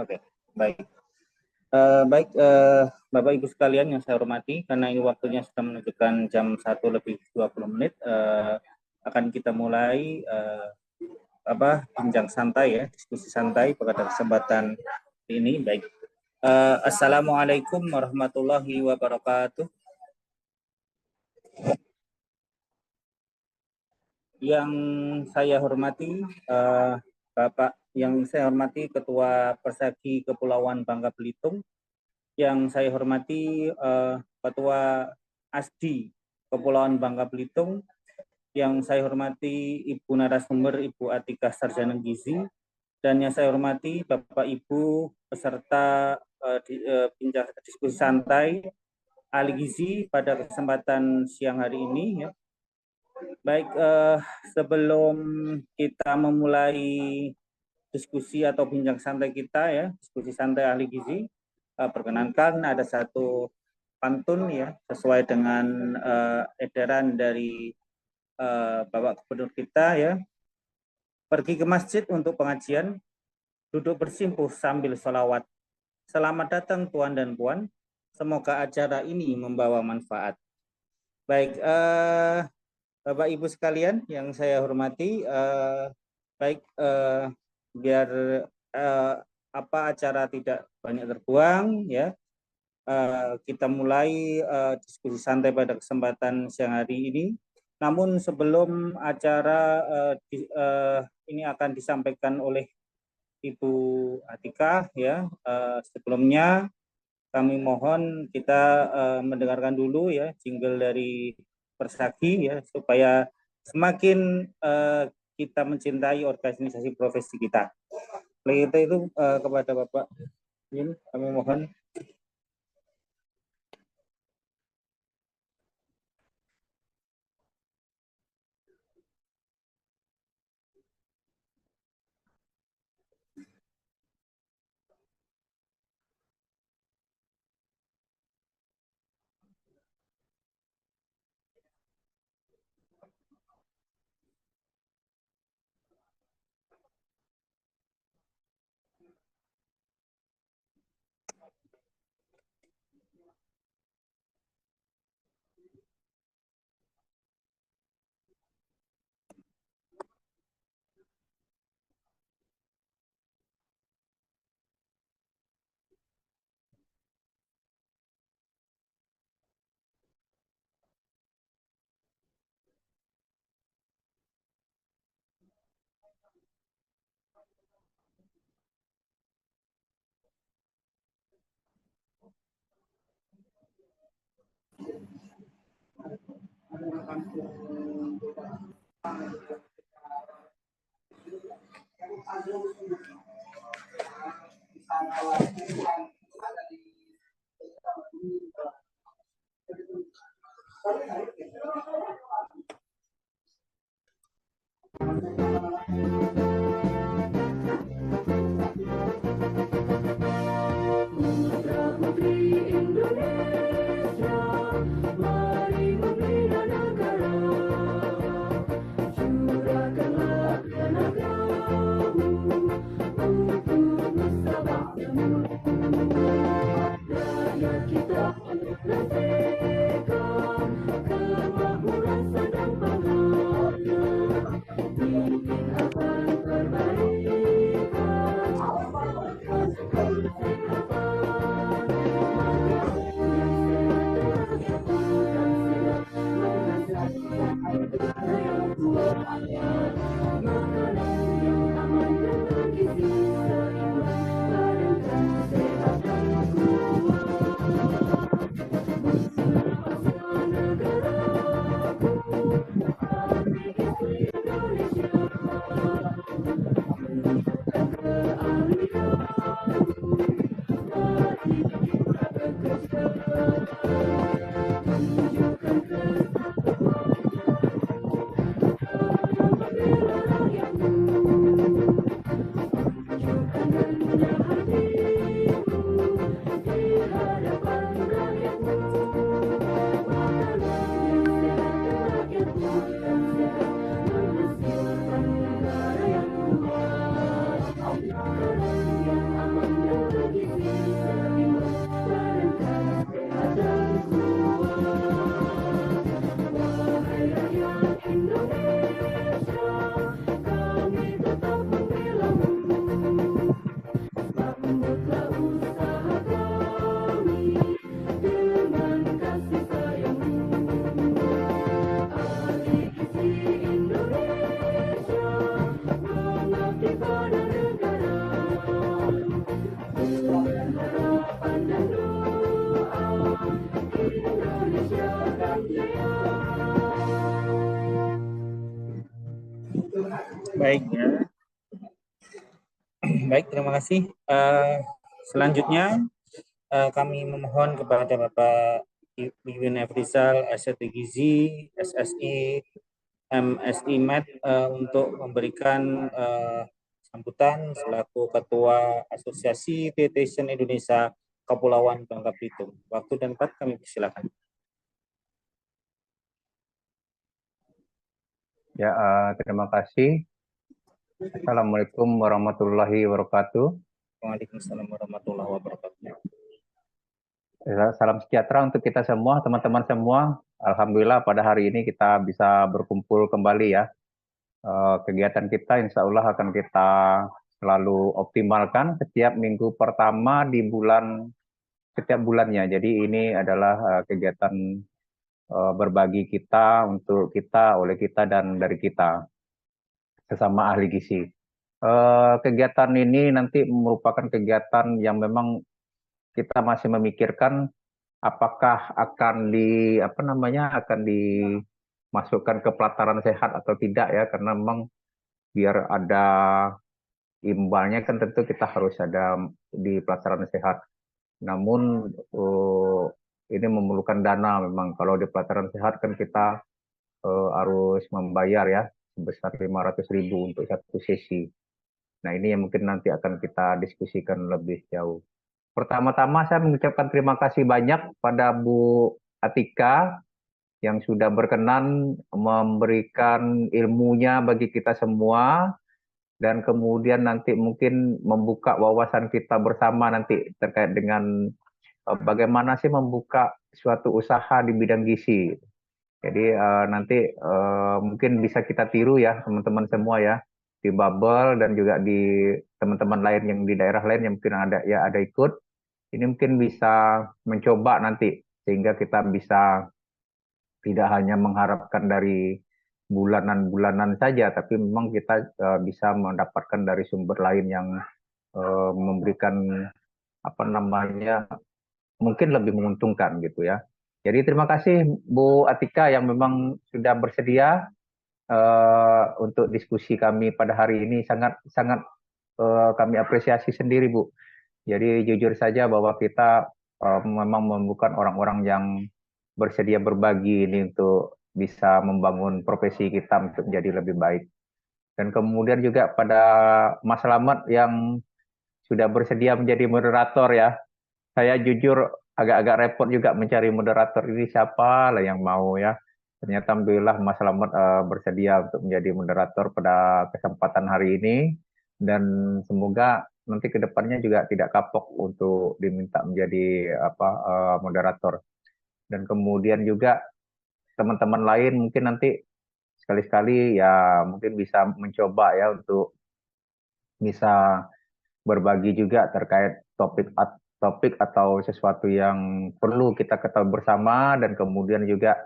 Oke, baik. Bapak Ibu sekalian yang saya hormati, karena ini waktunya sudah menunjukkan jam 1:20 akan kita mulai bincang santai ya, diskusi santai pada kesempatan ini. Baik. Assalamualaikum warahmatullahi wabarakatuh. Yang saya hormati Ketua Persagi Kepulauan Bangka Belitung, yang saya hormati Ketua ASDI Kepulauan Bangka Belitung, yang saya hormati Ibu narasumber Ibu Atika Sarjana Gizi, dan yang saya hormati Bapak Ibu peserta diskusi santai ahli gizi pada kesempatan siang hari ini ya. Baik, sebelum kita memulai diskusi atau bincang santai kita ya, diskusi santai ahli gizi, perkenankan ada satu pantun ya, sesuai dengan edaran dari Bapak Gubernur kita ya. Pergi ke masjid untuk pengajian, duduk bersimpuh sambil sholawat. Selamat datang Tuan dan Puan, semoga acara ini membawa manfaat. Baik, Bapak Ibu sekalian yang saya hormati, biar acara tidak banyak terbuang ya, kita mulai diskusi santai pada kesempatan siang hari ini. Namun sebelum acara ini akan disampaikan oleh Ibu Atika ya, sebelumnya kami mohon kita mendengarkan dulu ya jingle dari Persagi ya, supaya semakin kita mencintai organisasi profesi kita. Oleh itu kepada Bapak ini kami mohon. Baik ya. Baik, terima kasih. Selanjutnya kami memohon kepada Bapak Wiwin Efrizal, SST Gizi, SSI, MSI Med untuk memberikan sambutan selaku Ketua Asosiasi Dietitian Indonesia Kepulauan Bangka Belitung. Waktu dan tempat kami persilakan. Ya, terima kasih. Assalamualaikum warahmatullahi wabarakatuh. Waalaikumsalam warahmatullahi wabarakatuh. Salam sejahtera untuk kita semua, teman-teman semua. Alhamdulillah pada hari ini kita bisa berkumpul kembali ya. Kegiatan kita insya Allah akan kita selalu optimalkan setiap minggu pertama di setiap bulannya. Jadi ini adalah kegiatan berbagi kita untuk kita, oleh kita, dan dari kita sesama ahli gizi. Kegiatan ini nanti merupakan kegiatan yang memang kita masih memikirkan apakah akan dimasukkan ke pelataran sehat atau tidak ya, karena memang biar ada imbalnya kan tentu kita harus ada di pelataran sehat. Namun ini memerlukan dana memang. Kalau di pelataran sehat kan kita harus membayar ya sebesar 500.000 untuk satu sesi. Nah ini yang mungkin nanti akan kita diskusikan lebih jauh. Pertama-tama saya mengucapkan terima kasih banyak pada Bu Atika yang sudah berkenan memberikan ilmunya bagi kita semua, dan kemudian nanti mungkin membuka wawasan kita bersama nanti terkait dengan bagaimana sih membuka suatu usaha di bidang gizi. Jadi nanti mungkin bisa kita tiru ya teman-teman semua ya, di Bubble dan juga di teman-teman lain yang di daerah lain yang mungkin ada ikut. Ini mungkin bisa mencoba nanti sehingga kita bisa tidak hanya mengharapkan dari bulanan-bulanan saja, tapi memang kita bisa mendapatkan dari sumber lain yang memberikan mungkin lebih menguntungkan gitu ya. Jadi terima kasih Bu Atika yang memang sudah bersedia untuk diskusi kami pada hari ini, sangat kami apresiasi sendiri Bu. Jadi jujur saja bahwa kita memang membuka orang-orang yang bersedia berbagi ini untuk bisa membangun profesi kita untuk menjadi lebih baik. Dan kemudian juga pada Mas Slamet yang sudah bersedia menjadi moderator ya. Saya jujur agak-agak repot juga mencari moderator ini, siapa lah yang mau ya. Ternyata alhamdulillah Mas Slamet bersedia untuk menjadi moderator pada kesempatan hari ini, dan semoga nanti kedepannya juga tidak kapok untuk diminta menjadi moderator. Dan kemudian juga teman-teman lain mungkin nanti sekali-sekali ya mungkin bisa mencoba ya untuk bisa berbagi juga terkait topik atau sesuatu yang perlu kita ketahui bersama, dan kemudian juga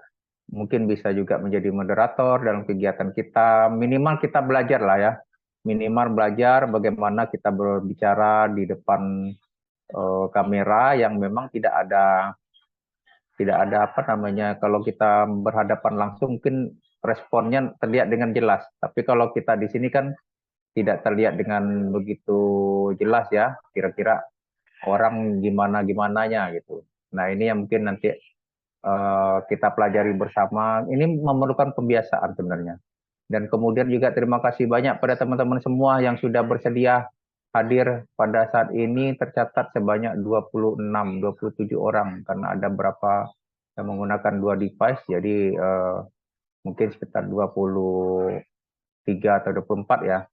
mungkin bisa juga menjadi moderator dalam kegiatan kita. Minimal kita belajar lah ya, minimal belajar bagaimana kita berbicara di depan kamera yang memang tidak ada kalau kita berhadapan langsung mungkin responnya terlihat dengan jelas, tapi kalau kita di sini kan tidak terlihat dengan begitu jelas ya, kira-kira orang gimananya gitu. Nah ini yang mungkin nanti kita pelajari bersama. Ini memerlukan pembiasaan sebenarnya. Dan kemudian juga terima kasih banyak pada teman-teman semua yang sudah bersedia hadir pada saat ini. Tercatat sebanyak 27 orang karena ada berapa yang menggunakan 2 device, jadi mungkin sekitar 23 atau 24 ya.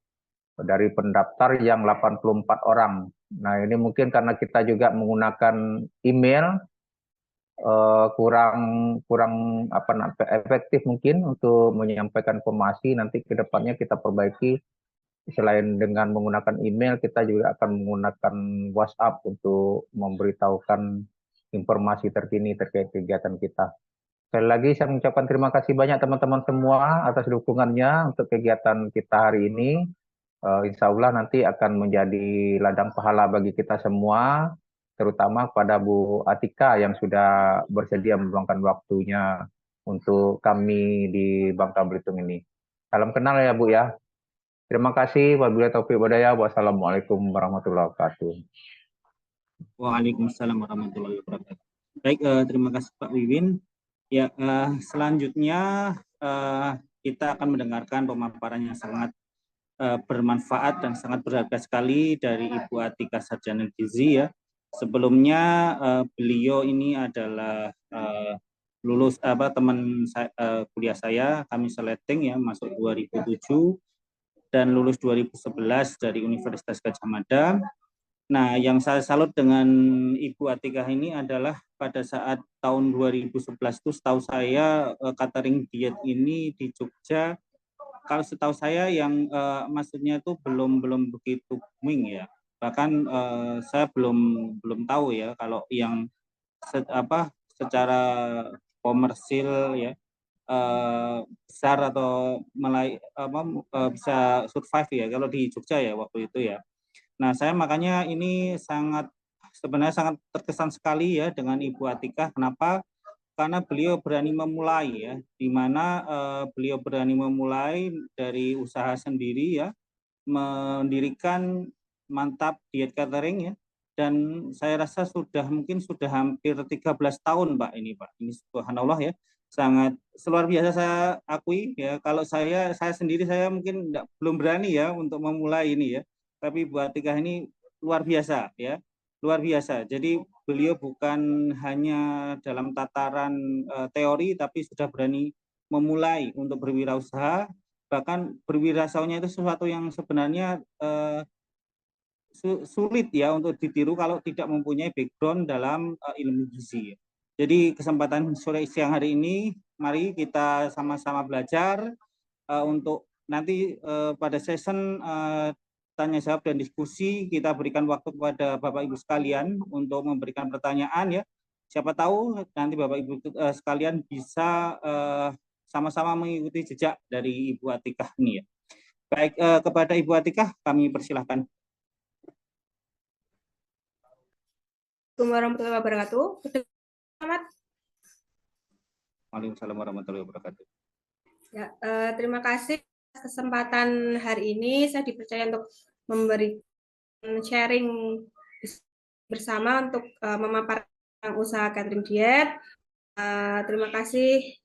Dari pendaftar yang 84 orang. Nah ini mungkin karena kita juga menggunakan email, kurang efektif mungkin untuk menyampaikan informasi. Nanti ke depannya kita perbaiki, selain dengan menggunakan email, kita juga akan menggunakan WhatsApp untuk memberitahukan informasi terkini terkait kegiatan kita. Sekali lagi saya mengucapkan terima kasih banyak teman-teman semua atas dukungannya untuk kegiatan kita hari ini. Insya Allah nanti akan menjadi ladang pahala bagi kita semua, terutama pada Bu Atika yang sudah bersedia meluangkan waktunya untuk kami di Bangka Belitung ini. Salam kenal ya Bu ya. Terima kasih. Wabillahi taufiq walhidayah. Wassalamualaikum warahmatullahi wabarakatuh. Waalaikumsalam warahmatullahi wabarakatuh. Baik, terima kasih Pak Wiwin. Ya, selanjutnya kita akan mendengarkan pemaparan yang sangat bermanfaat dan sangat berharga sekali dari Ibu Atika Sarjana Gizi ya. Sebelumnya beliau ini adalah lulus teman kuliah saya, kami seleting ya, masuk 2007 dan lulus 2011 dari Universitas Gadjah Mada. Nah, yang saya salut dengan Ibu Atika ini adalah pada saat tahun 2011 itu setahu saya catering diet ini di Jogja, kalau setahu saya yang maksudnya itu belum begitu booming ya. Bahkan saya belum tahu ya kalau yang secara komersil ya besar atau bisa survive ya kalau di Jogja ya waktu itu ya. Nah, saya makanya ini sebenarnya sangat terkesan sekali ya dengan Ibu Atika. Kenapa? Karena beliau berani memulai ya, di mana beliau berani memulai dari usaha sendiri ya, mendirikan Mantap Diet Catering ya. Dan saya rasa mungkin sudah hampir 13 tahun Pak ini Pak. Ini subhanallah ya. Sangat luar biasa saya akui ya. Kalau saya sendiri saya mungkin belum berani ya untuk memulai ini ya. Tapi Bu Atika ini luar biasa ya. Luar biasa. Jadi beliau bukan hanya dalam tataran teori tapi sudah berani memulai untuk berwirausaha, bahkan berwirausaha itu sesuatu yang sebenarnya sulit ya untuk ditiru kalau tidak mempunyai background dalam ilmu gizi. Jadi kesempatan sore siang hari ini mari kita sama-sama belajar untuk nanti pada session tanya jawab dan diskusi kita berikan waktu kepada Bapak Ibu sekalian untuk memberikan pertanyaan ya. Siapa tahu nanti Bapak Ibu sekalian bisa sama-sama mengikuti jejak dari Ibu Atikah ini ya. Baik, kepada Ibu Atikah kami persilahkan. Assalamualaikum warahmatullahi wabarakatuh. Selamat. Waalaikumsalam warahmatullahi wabarakatuh. Ya, terima kasih atas kesempatan hari ini. Saya dipercaya untuk memberi sharing bersama untuk memaparkan usaha catering diet. Terima kasih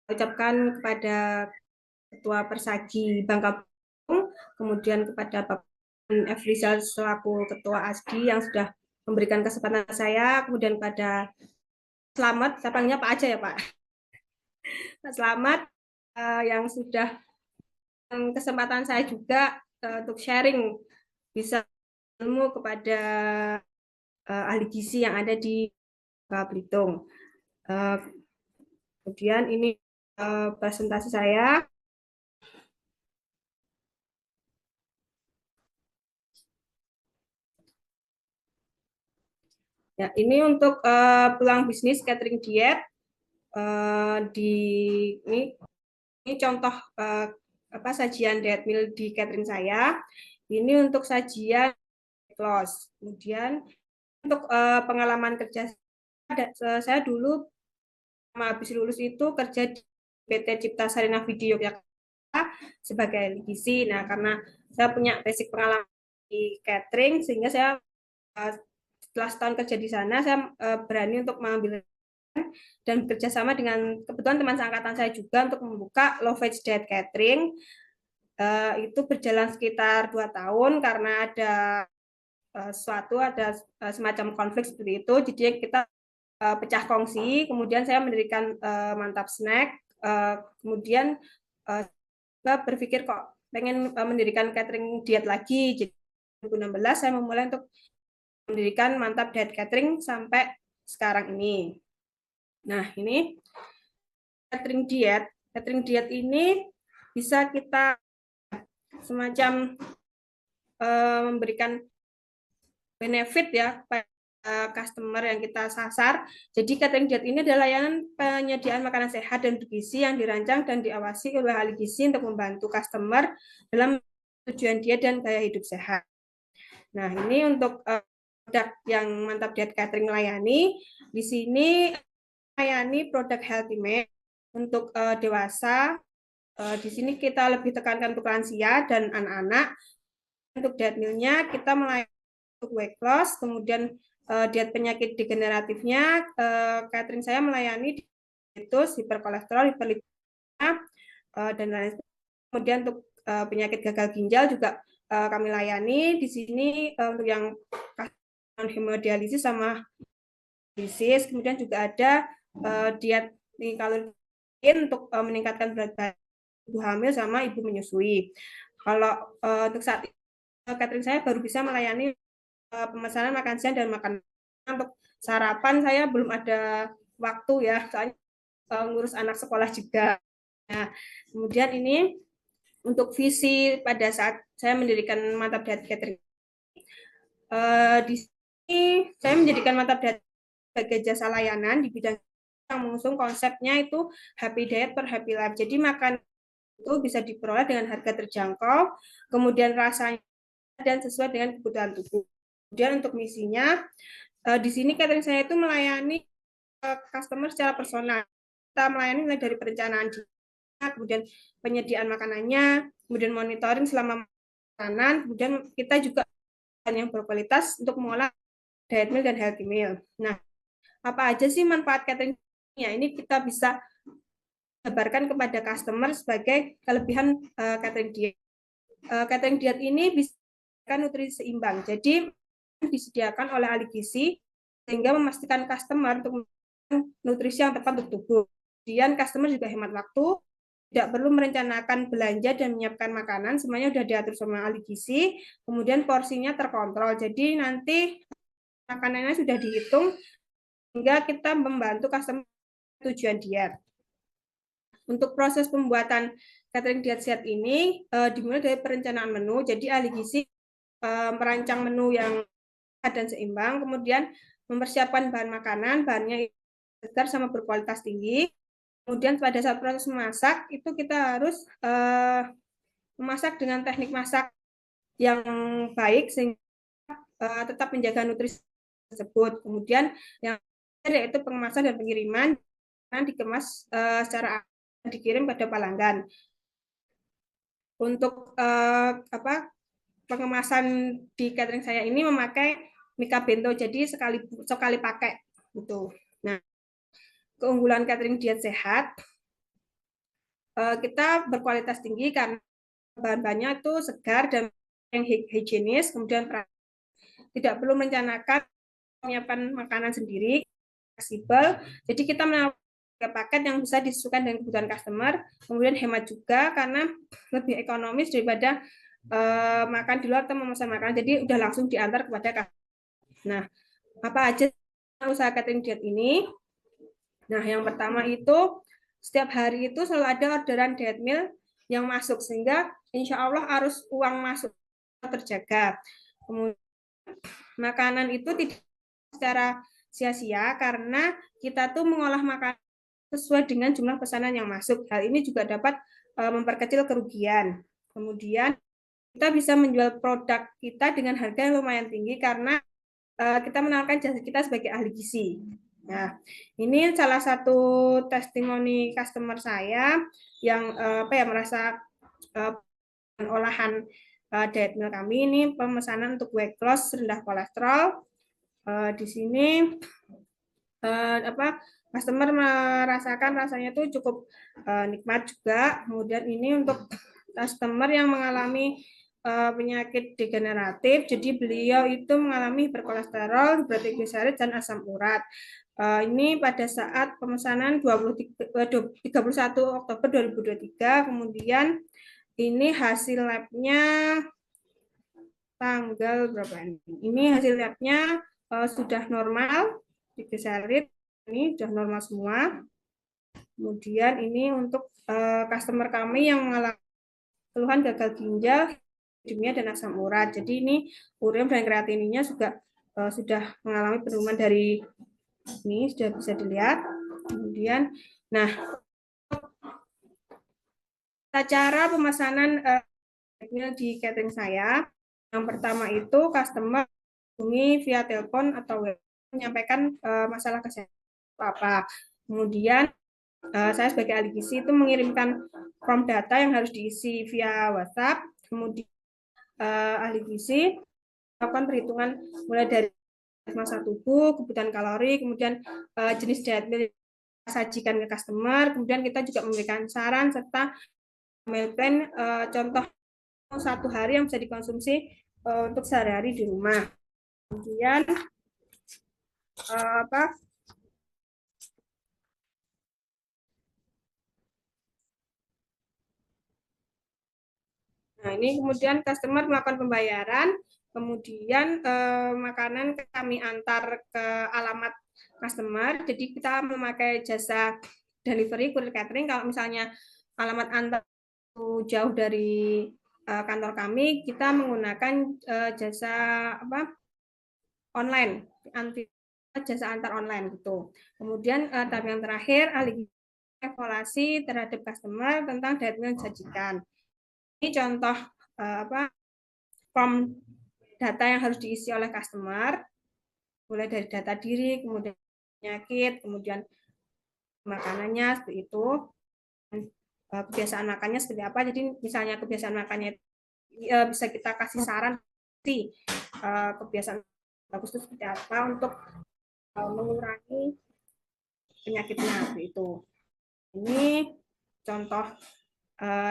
ucapkan kepada Ketua Persagi Bangka Belitung, kemudian kepada Bapak F. Rizal selaku Ketua ASDI yang sudah memberikan kesempatan saya, kemudian pada Selamat, saya panggilnya Pak aja ya Pak. Pak Selamat yang sudah kesempatan saya juga untuk sharing bisa ilmu kepada ahli gizi yang ada di Bangka Belitung. Kemudian ini presentasi saya. Ya, ini untuk peluang bisnis catering diet. Ini contoh sajian diet meal di catering saya. Ini untuk sajian close. Kemudian untuk pengalaman kerja saya dulu habis lulus itu kerja di PT Cipta Sarina Video Yogyakarta sebagai ahli gizi. Nah, karena saya punya basic pengalaman di catering sehingga saya setelah setahun kerja di sana saya berani untuk mengambil dan bekerjasama dengan kebetulan teman seangkatan saya juga untuk membuka low veg diet catering. Itu berjalan sekitar 2 tahun karena ada semacam konflik seperti itu, jadi kita pecah kongsi, kemudian saya mendirikan Mantap Snack, kemudian saya berpikir kok pengen mendirikan catering diet lagi, jadi 2016 saya memulai untuk mendirikan Mantap Diet Catering sampai sekarang ini. Nah, ini catering diet ini bisa kita semacam memberikan benefit ya kepada customer yang kita sasar. Jadi catering diet ini adalah layanan penyediaan makanan sehat dan bergizi yang dirancang dan diawasi oleh ahli gizi untuk membantu customer dalam tujuan diet dan gaya hidup sehat. Nah, ini untuk produk yang Mantap Diet Catering layani. Di sini layani produk healthy meal untuk dewasa, Di sini kita lebih tekankan untuk lansia dan anak-anak. Untuk diet mealnya kita melayani untuk weight loss, kemudian diet penyakit degeneratifnya, catering saya melayani diabetes, hiperkolesterol, hiperlipidemia, dan lain sebagainya. Kemudian untuk penyakit gagal ginjal juga kami layani. Di sini untuk yang hemodialisis sama dialisis, kemudian juga ada diet tinggi kalori untuk meningkatkan berat badan ibu hamil sama ibu menyusui. Kalau untuk saat ini catering saya baru bisa melayani pemesanan makan siang dan makan untuk sarapan. Saya belum ada waktu ya, soalnya ngurus anak sekolah juga. Nah, kemudian ini untuk visi pada saat saya mendirikan mantap diet catering. Di sini saya mendirikan mantap diet sebagai jasa layanan di bidang yang mengusung konsepnya itu happy diet per happy life. Jadi makan itu bisa diperoleh dengan harga terjangkau, kemudian rasanya dan sesuai dengan kebutuhan tubuh. Kemudian untuk misinya, di sini catering saya itu melayani customer secara personal. Kita melayani mulai dari perencanaan, kemudian penyediaan makanannya, kemudian monitoring selama makanan, kemudian kita juga yang berkualitas untuk mengolah diet meal dan healthy meal. Nah, apa aja sih manfaat catering? Ya, ini kita bisa jabarkan kepada customer sebagai kelebihan catering diet. Catering diet ini bisa nutrisi seimbang. Jadi disediakan oleh ahli gizi sehingga memastikan customer untuk nutrisi yang tepat untuk tubuh. Kemudian customer juga hemat waktu, tidak perlu merencanakan belanja dan menyiapkan makanan, semuanya sudah diatur sama ahli gizi. Kemudian porsinya terkontrol. Jadi nanti makanannya sudah dihitung sehingga kita membantu customer tujuan diet. Untuk proses pembuatan catering diet sehat ini dimulai dari perencanaan menu. Jadi ahli gizi merancang menu yang sehat dan seimbang, kemudian mempersiapkan bahan makanan, bahannya segar sama berkualitas tinggi. Kemudian pada saat proses memasak itu kita harus memasak dengan teknik masak yang baik sehingga tetap menjaga nutrisi tersebut. Kemudian yang yaitu pengemasan dan pengiriman dikemas secara dikirim pada pelanggan. Untuk pengemasan di catering saya ini memakai Mika Bento, jadi sekali pakai gitu. Nah, keunggulan catering diet sehat, kita berkualitas tinggi karena bahan-bahannya itu segar dan yang higienis, kemudian tidak perlu merencanakan menyiapkan makanan sendiri, fleksibel. Jadi kita menawarkan paket yang bisa disesuaikan dengan kebutuhan customer, kemudian hemat juga karena lebih ekonomis daripada makan di luar atau memesan makanan. Jadi udah langsung diantar kepada customer. Nah, apa aja usaha catering diet ini? Nah, yang pertama itu setiap hari itu selalu ada orderan diet meal yang masuk sehingga insya Allah arus uang masuk terjaga. Kemudian makanan itu tidak secara sia-sia karena kita tuh mengolah makanan sesuai dengan jumlah pesanan yang masuk. Hal ini juga dapat memperkecil kerugian. Kemudian kita bisa menjual produk kita dengan harga yang lumayan tinggi karena kita menawarkan jasa kita sebagai ahli gizi. Nah, ini salah satu testimoni customer saya yang merasa olahan diet meal kami ini pemesanan untuk weight loss rendah kolesterol. Di sini customer merasakan rasanya tuh cukup nikmat juga. Kemudian ini untuk customer yang mengalami penyakit degeneratif, jadi beliau itu mengalami hiperkolesterol, hipertrigliserid dan asam urat. Ini pada saat pemesanan 31 Oktober 2023, kemudian ini hasil labnya tanggal berapa ini? Ini hasil labnya sudah normal, trigliserid ini sudah normal semua. Kemudian ini untuk customer kami yang mengalami keluhan gagal ginjal, hipodinamia dan asam urat. Jadi ini ureum dan kreatininya juga sudah mengalami penurunan dari ini sudah bisa dilihat. Kemudian, nah cara pemesanan di catering saya, yang pertama itu customer hubungi via telepon atau web menyampaikan masalah kesehatan apa. Kemudian saya sebagai ahli gizi itu mengirimkan form data yang harus diisi via WhatsApp, kemudian ahli gizi melakukan perhitungan mulai dari massa tubuh, kebutuhan kalori, kemudian jenis diet meal sajikan ke customer, kemudian kita juga memberikan saran serta meal plan contoh 1 hari yang bisa dikonsumsi untuk sehari-hari di rumah. Kemudian Nah, ini kemudian customer melakukan pembayaran, kemudian makanan kami antar ke alamat customer. Jadi kita memakai jasa delivery, courier catering. Kalau misalnya alamat antar jauh dari kantor kami, kita menggunakan jasa online, jasa antar online gitu. Kemudian tahap yang terakhir, evaluasi terhadap customer tentang diet meal yang disajikan. Ini contoh form data yang harus diisi oleh customer, mulai dari data diri, kemudian penyakit, kemudian makanannya seperti itu, kebiasaan makannya seperti apa. Jadi misalnya kebiasaan makannya bisa kita kasih saran kebiasaan bagus itu seperti apa untuk mengurangi penyakitnya seperti itu. Ini contoh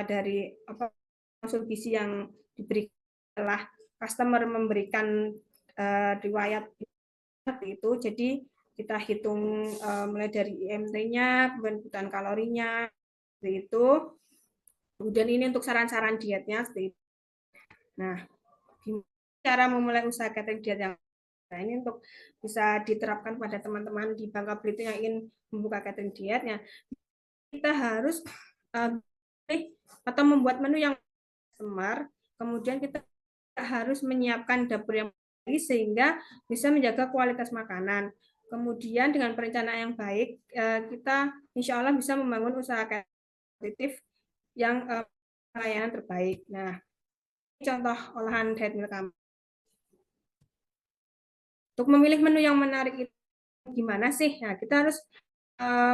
dari konsul gizi yang diberikan setelah customer memberikan riwayat seperti itu. Jadi kita hitung mulai dari IMT-nya, kebutuhan kalorinya, seperti itu. Kemudian ini untuk saran-saran dietnya seperti itu. Nah, cara memulai usaha catering diet yang ini untuk bisa diterapkan pada teman-teman di Bangka Belitung yang ingin membuka catering dietnya, kita harus atau membuat menu yang customer, kemudian kita harus menyiapkan dapur yang baik sehingga bisa menjaga kualitas makanan. Kemudian dengan perencanaan yang baik, kita insya Allah bisa membangun usaha kreatif yang pelayanan terbaik. Nah, ini contoh olahan diet meal kami. Untuk memilih menu yang menarik itu gimana sih? Nah, kita harus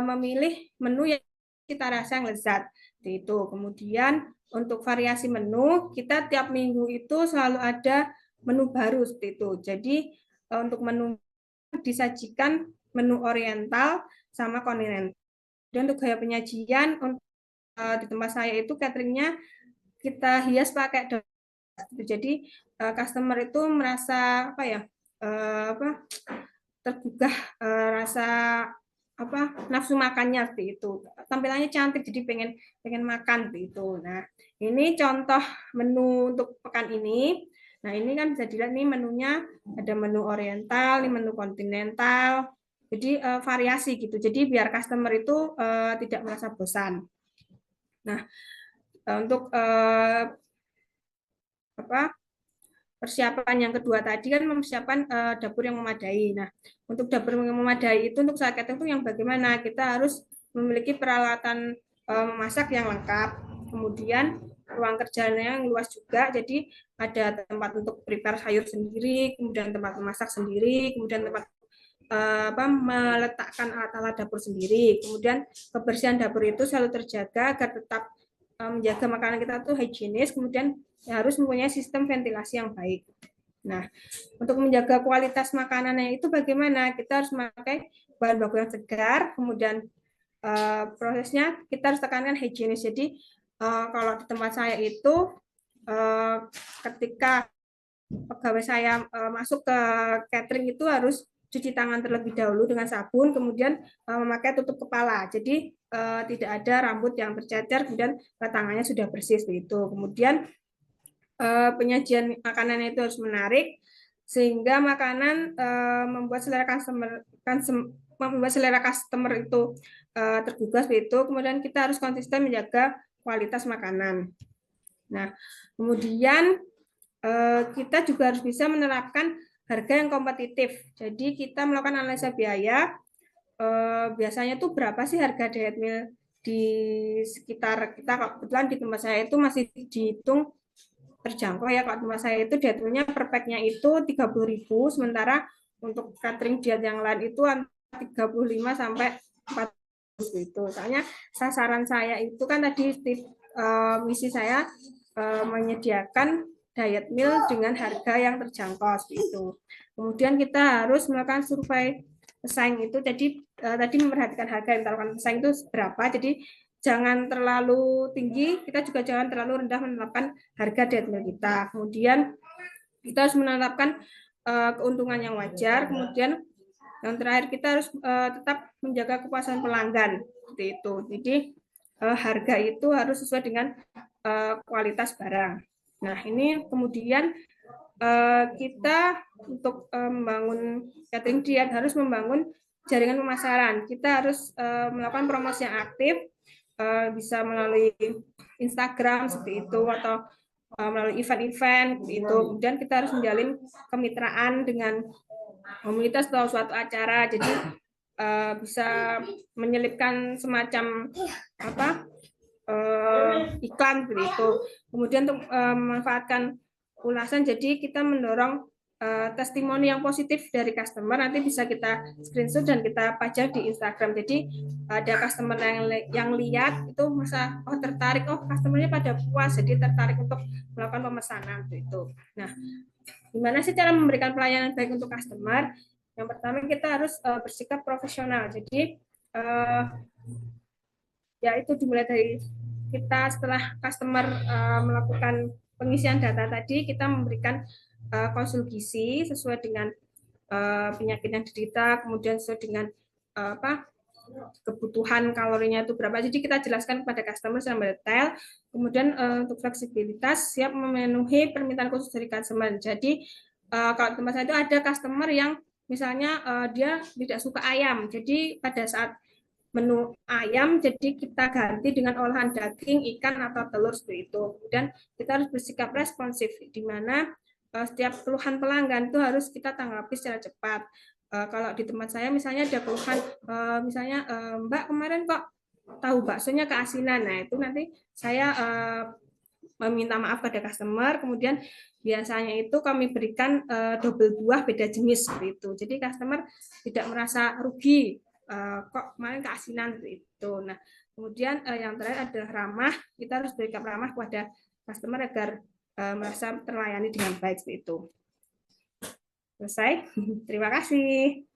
memilih menu yang cita rasa yang lezat. Itu. Kemudian untuk variasi menu, kita tiap minggu itu selalu ada menu baru seperti itu. Jadi untuk menu disajikan menu oriental sama kontinental. Dan untuk gaya penyajian di tempat saya itu cateringnya kita hias pakai daun. Jadi customer itu merasa tergugah rasa nafsu makannya seperti itu. Tampilannya cantik jadi pengen makan seperti itu. Nah, ini contoh menu untuk pekan ini. Nah, ini kan bisa dilihat nih menunya ada menu oriental, ini menu kontinental. Jadi variasi gitu. Jadi biar customer itu tidak merasa bosan. Nah, untuk persiapan yang kedua tadi kan mempersiapkan dapur yang memadai. Nah, untuk dapur yang memadai itu untuk saat catering itu yang bagaimana? Kita harus memiliki peralatan memasak yang lengkap. Kemudian ruang kerjanya yang luas juga. Jadi ada tempat untuk prepare sayur sendiri, kemudian tempat memasak sendiri, kemudian tempat meletakkan alat-alat dapur sendiri. Kemudian kebersihan dapur itu selalu terjaga agar tetap menjaga makanan kita tuh higienis, kemudian harus mempunyai sistem ventilasi yang baik. Nah, untuk menjaga kualitas makanannya itu bagaimana? Kita harus memakai bahan baku yang segar, kemudian prosesnya kita harus tekankan higienis. Jadi kalau di tempat saya itu ketika pegawai saya masuk ke catering itu harus cuci tangan terlebih dahulu dengan sabun, kemudian memakai tutup kepala. Jadi tidak ada rambut yang bercecer, kemudian tangannya sudah bersih seperti itu. Kemudian penyajian makanannya itu harus menarik sehingga makanan membuat selera customer itu tergugah seperti itu. Kemudian kita harus konsisten menjaga kualitas makanan. Nah, kemudian kita juga harus bisa menerapkan harga yang kompetitif. Jadi kita melakukan analisa biaya. Biasanya tuh berapa sih harga diet meal di sekitar kita? Kebetulan di tempat saya itu masih dihitung terjangkau ya. Kalau tempat saya itu diet mealnya per pack-nya itu 30.000, sementara untuk catering diet yang lain itu 35 sampai 40. itu. Soalnya sasaran saya itu kan tadi misi saya menyediakan diet meal dengan harga yang terjangkau itu. Kemudian kita harus melakukan survei pesaing itu. Jadi tadi memperhatikan harga yang ditawarkan pesaing itu berapa. Jadi jangan terlalu tinggi, kita juga jangan terlalu rendah menetapkan harga diet meal kita. Kemudian kita harus menetapkan keuntungan yang wajar. Kemudian yang terakhir kita harus tetap menjaga kepuasan pelanggan seperti itu. Jadi harga itu harus sesuai dengan kualitas barang. Nah, ini kemudian kita untuk membangun catering diet harus membangun jaringan pemasaran. Kita harus melakukan promosi yang aktif, bisa melalui Instagram seperti itu atau melalui event-event itu. Kemudian kita harus menjalin kemitraan dengan komunitas atau suatu acara. Jadi bisa menyelipkan semacam iklan begitu. Kemudian untuk memanfaatkan ulasan, jadi kita mendorong testimoni yang positif dari customer, nanti bisa kita screenshot dan kita pajang di Instagram. Jadi ada customer yang lihat itu masa tertarik, customernya pada puas, jadi tertarik untuk melakukan pemesanan itu. Nah, gimana sih cara memberikan pelayanan baik untuk customer? Yang pertama kita harus bersikap profesional. Jadi ya itu dimulai dari kita setelah customer melakukan pengisian data tadi, kita memberikan konsul gizi sesuai dengan penyakit yang diderita, kemudian sesuai dengan kebutuhan kalorinya itu berapa. Jadi kita jelaskan kepada customer secara detail. Kemudian untuk fleksibilitas siap memenuhi permintaan khusus dari customer. Jadi kalau tempat saya itu ada customer yang misalnya dia tidak suka ayam. Jadi pada saat menu ayam, jadi kita ganti dengan olahan daging, ikan, atau telur seperti itu. Kemudian kita harus bersikap responsif, di mana setiap keluhan pelanggan itu harus kita tanggapi secara cepat. Kalau di tempat saya misalnya ada keluhan, misalnya Mbak kemarin kok tahu baksonya keasinan, nah itu nanti saya meminta maaf pada customer, kemudian biasanya itu kami berikan double buah beda jenis seperti itu. Jadi customer tidak merasa rugi. Kok kemarin keasinan itu. Nah, kemudian yang terakhir adalah ramah. Kita harus berikan ramah kepada customer agar merasa terlayani dengan baik seperti itu. Selesai. Terima kasih.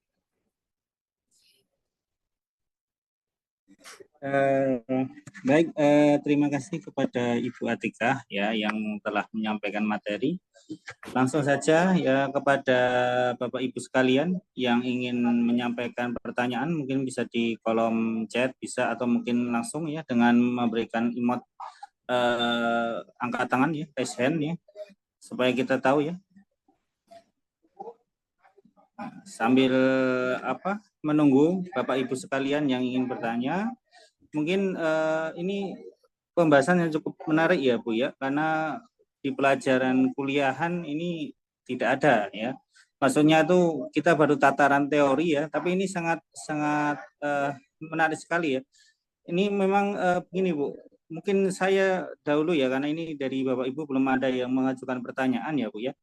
Baik, terima kasih kepada Ibu Atika ya yang telah menyampaikan materi. Langsung saja ya kepada Bapak Ibu sekalian yang ingin menyampaikan pertanyaan mungkin bisa di kolom chat bisa atau mungkin langsung ya dengan memberikan emot angkat tangan ya, raise hand ya, supaya kita tahu ya. Sambil menunggu Bapak Ibu sekalian yang ingin bertanya. Mungkin ini pembahasan yang cukup menarik ya Bu ya, karena di pelajaran kuliahan ini tidak ada ya. Maksudnya itu kita baru tataran teori ya, tapi ini sangat menarik sekali ya. Ini memang begini Bu, mungkin saya dahulu ya, karena ini dari Bapak Ibu belum ada yang mengajukan pertanyaan ya Bu ya.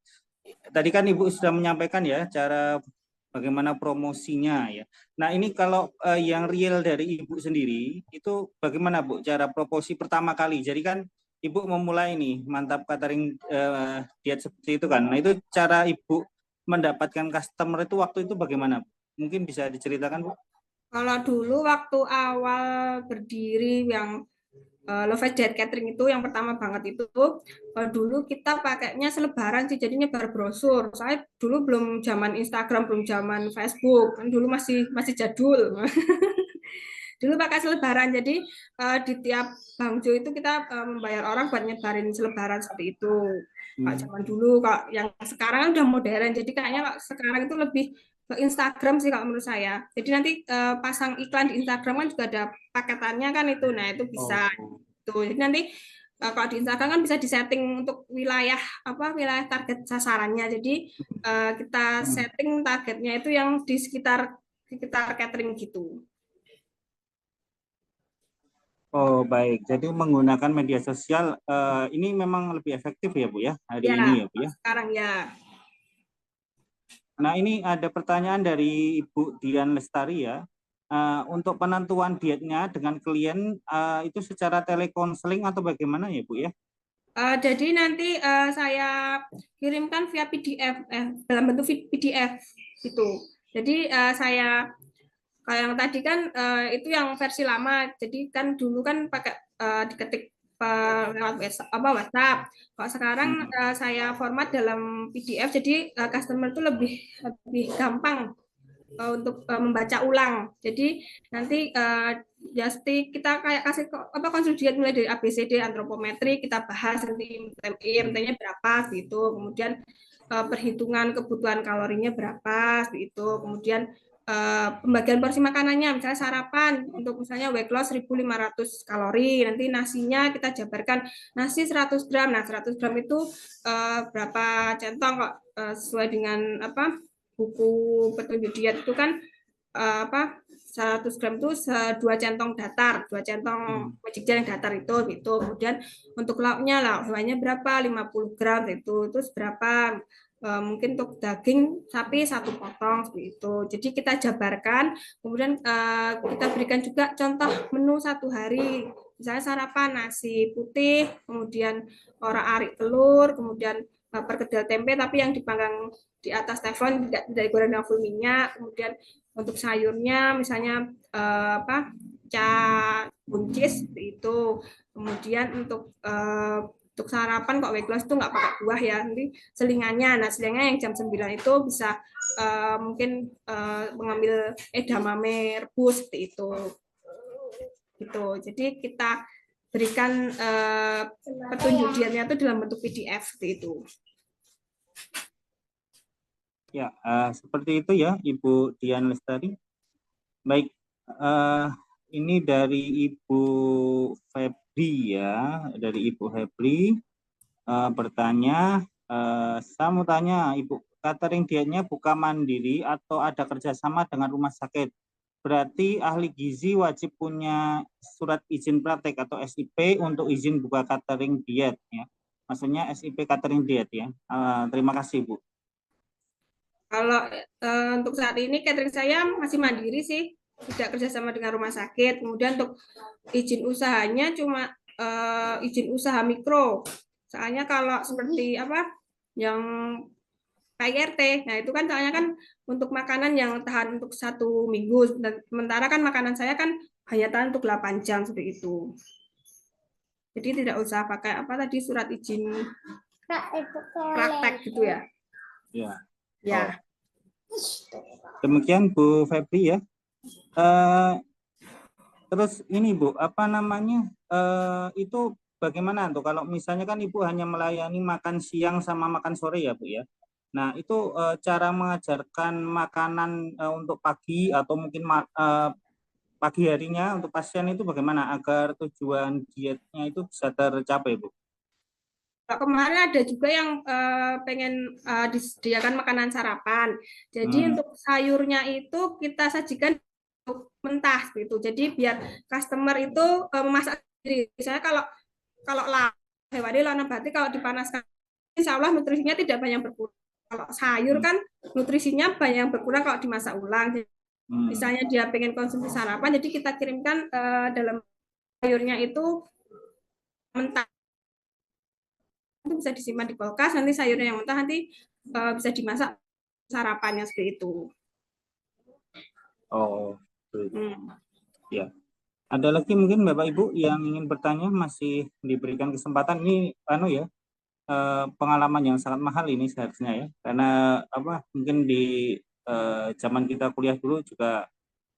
Tadi kan Ibu sudah menyampaikan ya cara bagaimana promosinya ya. Nah ini kalau yang real dari Ibu sendiri itu bagaimana Bu cara promosi pertama kali? Jadi kan Ibu memulai nih mantap catering diet seperti itu kan. Nah itu cara Ibu mendapatkan customer itu waktu itu bagaimana? Mungkin bisa diceritakan Bu? Kalau dulu waktu awal berdiri yang Love Diet Catering itu yang pertama banget itu dulu kita pakainya selebaran sih, jadi nyebar brosur. Saya dulu belum zaman Instagram, belum zaman Facebook, kan dulu masih jadul. Dulu pakai selebaran, jadi di tiap bangjo itu kita membayar orang buat nyebarin selebaran seperti itu. Kalau zaman dulu, kalau yang sekarang udah modern, jadi kayaknya sekarang itu lebih ke Instagram sih kalau menurut saya. Jadi nanti pasang iklan di Instagram kan juga ada paketannya kan itu, nah itu bisa. Tuh, jadi nanti kalau di Instagram kan bisa disetting untuk wilayah wilayah target sasarannya. Jadi kita setting targetnya itu yang di sekitar catering gitu. Oh baik, jadi menggunakan media sosial ini memang lebih efektif ya Bu ya hari ini ya Bu ya. Sekarang ya. Nah ini ada pertanyaan dari Ibu Dian Lestari ya. Untuk penentuan dietnya dengan klien itu secara telekonseling atau bagaimana ya Bu ya? Jadi nanti saya kirimkan via PDF, dalam bentuk PDF itu. Jadi saya kayak yang tadi kan itu yang versi lama. Jadi kan dulu kan pakai diketik lewat WhatsApp. Kalau sekarang saya format dalam PDF, jadi customer itu lebih gampang untuk membaca ulang. Jadi nanti jadi kita kayak kasih konstruksi mulai dari ABCD antropometri, kita bahas nanti IMT-nya berapa gitu, kemudian perhitungan kebutuhan kalorinya berapa gitu, kemudian pembagian porsi makanannya, misalnya sarapan untuk misalnya weight loss 1.500 kalori, nanti nasinya kita jabarkan nasi 100 gram. Nah, 100 gram itu berapa centong kok sesuai dengan buku petunjuk diet itu kan 100 gram itu 2 centong datar, 2 centong magic jar yang datar itu gitu. Kemudian untuk lauknya berapa? 50 gram itu berapa? Mungkin untuk daging sapi 1 potong seperti itu. Jadi kita jabarkan, kemudian kita berikan juga contoh menu 1 hari. Misalnya sarapan nasi putih, kemudian orak-arik telur, kemudian perkedel tempe tapi yang dipanggang di atas teflon, tidak digoreng dengan full minyak. Kemudian untuk sayurnya misalnya buncis itu. Kemudian untuk sarapan kok weight loss itu nggak pakai buah ya, nanti selingannya. Nah, selingannya yang jam 9 itu bisa mungkin mengambil edamame rebus seperti itu. Gitu. Jadi kita berikan petunjuk dietnya itu dalam bentuk PDF seperti itu. Ya, seperti itu ya Ibu Dian Lestari. Baik, ini dari Ibu Febri ya, dari Ibu Febri bertanya, saya mau tanya Ibu, catering dietnya buka mandiri atau ada kerjasama dengan rumah sakit? Berarti ahli gizi wajib punya surat izin praktek atau SIP untuk izin buka catering diet ya. Maksudnya SIP catering diet ya. Terima kasih Bu. Kalau untuk saat ini catering saya masih mandiri sih, tidak kerjasama dengan rumah sakit. Kemudian untuk izin usahanya cuma izin usaha mikro. Soalnya kalau seperti yang KIRT, nah itu kan soalnya kan untuk makanan yang tahan untuk 1 minggu. Sementara kan makanan saya kan hanya tahan untuk 8 jam seperti itu. Jadi tidak usah pakai tadi surat izin praktek gitu ya. Ya. Ya. Demikian Bu Febri ya. Terus ini Bu, itu bagaimana tuh kalau misalnya kan Ibu hanya melayani makan siang sama makan sore ya Bu ya. Nah itu cara mengajarkan makanan untuk pagi atau mungkin pagi harinya untuk pasien itu bagaimana agar tujuan dietnya itu bisa tercapai Bu? Kemarin ada juga yang pengen disediakan makanan sarapan. Jadi untuk sayurnya itu kita sajikan mentah gitu. Jadi biar customer itu memasak sendiri. Misalnya kalau hewani lawan nabati kalau dipanaskan, insya Allah nutrisinya tidak banyak berkurang. Kalau sayur kan nutrisinya banyak berkurang kalau dimasak ulang. Misalnya dia pengen konsumsi sarapan, jadi kita kirimkan dalam sayurnya itu mentah. Itu bisa disimpan di kulkas, nanti sayurnya yang mentah nanti bisa dimasak sarapannya seperti itu. Oh, ya. Ada lagi mungkin Bapak Ibu yang ingin bertanya, masih diberikan kesempatan. Ini pengalaman yang sangat mahal ini seharusnya ya, karena mungkin di zaman kita kuliah dulu juga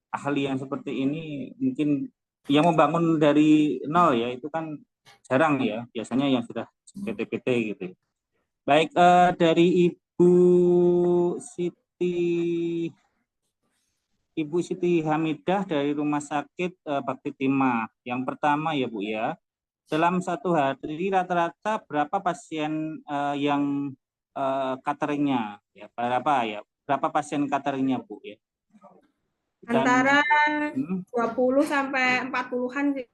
ahli yang seperti ini mungkin yang membangun dari nol ya, itu kan jarang ya, biasanya yang sudah PT-PT gitu. Baik, dari Ibu Siti Hamidah dari Rumah Sakit Bakti Timah. Yang pertama ya Bu ya, dalam 1 hari rata-rata berapa pasien yang cateringnya ya, berapa pasien cateringnya Bu ya? Antara 20 sampai 40-an sih.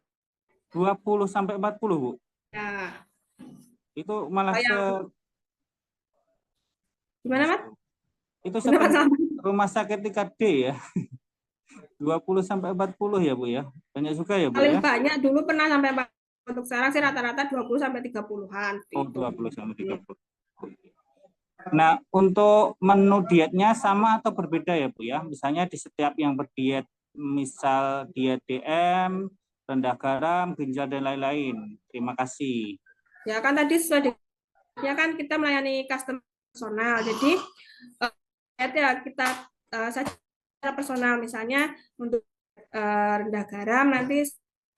20 sampai 40 Bu? Ya. Itu malah gimana Mas? Itu rumah sakit 3D ya. 20 sampai 40 ya Bu ya. Banyak juga ya Bu Paling ya. banyak dulu pernah sampai 40. Untuk sekarang sih rata-rata 20 sampai 30-an. Oh, 20 sampai 30. Nah, untuk menu dietnya sama atau berbeda ya Bu ya? Misalnya di setiap yang berdiet, misal diet DM, rendah garam, ginjal dan lain-lain. Terima kasih. Ya kan tadi sudah ya kan kita melayani customer personal. Jadi ya kita secara personal, misalnya untuk rendah garam nanti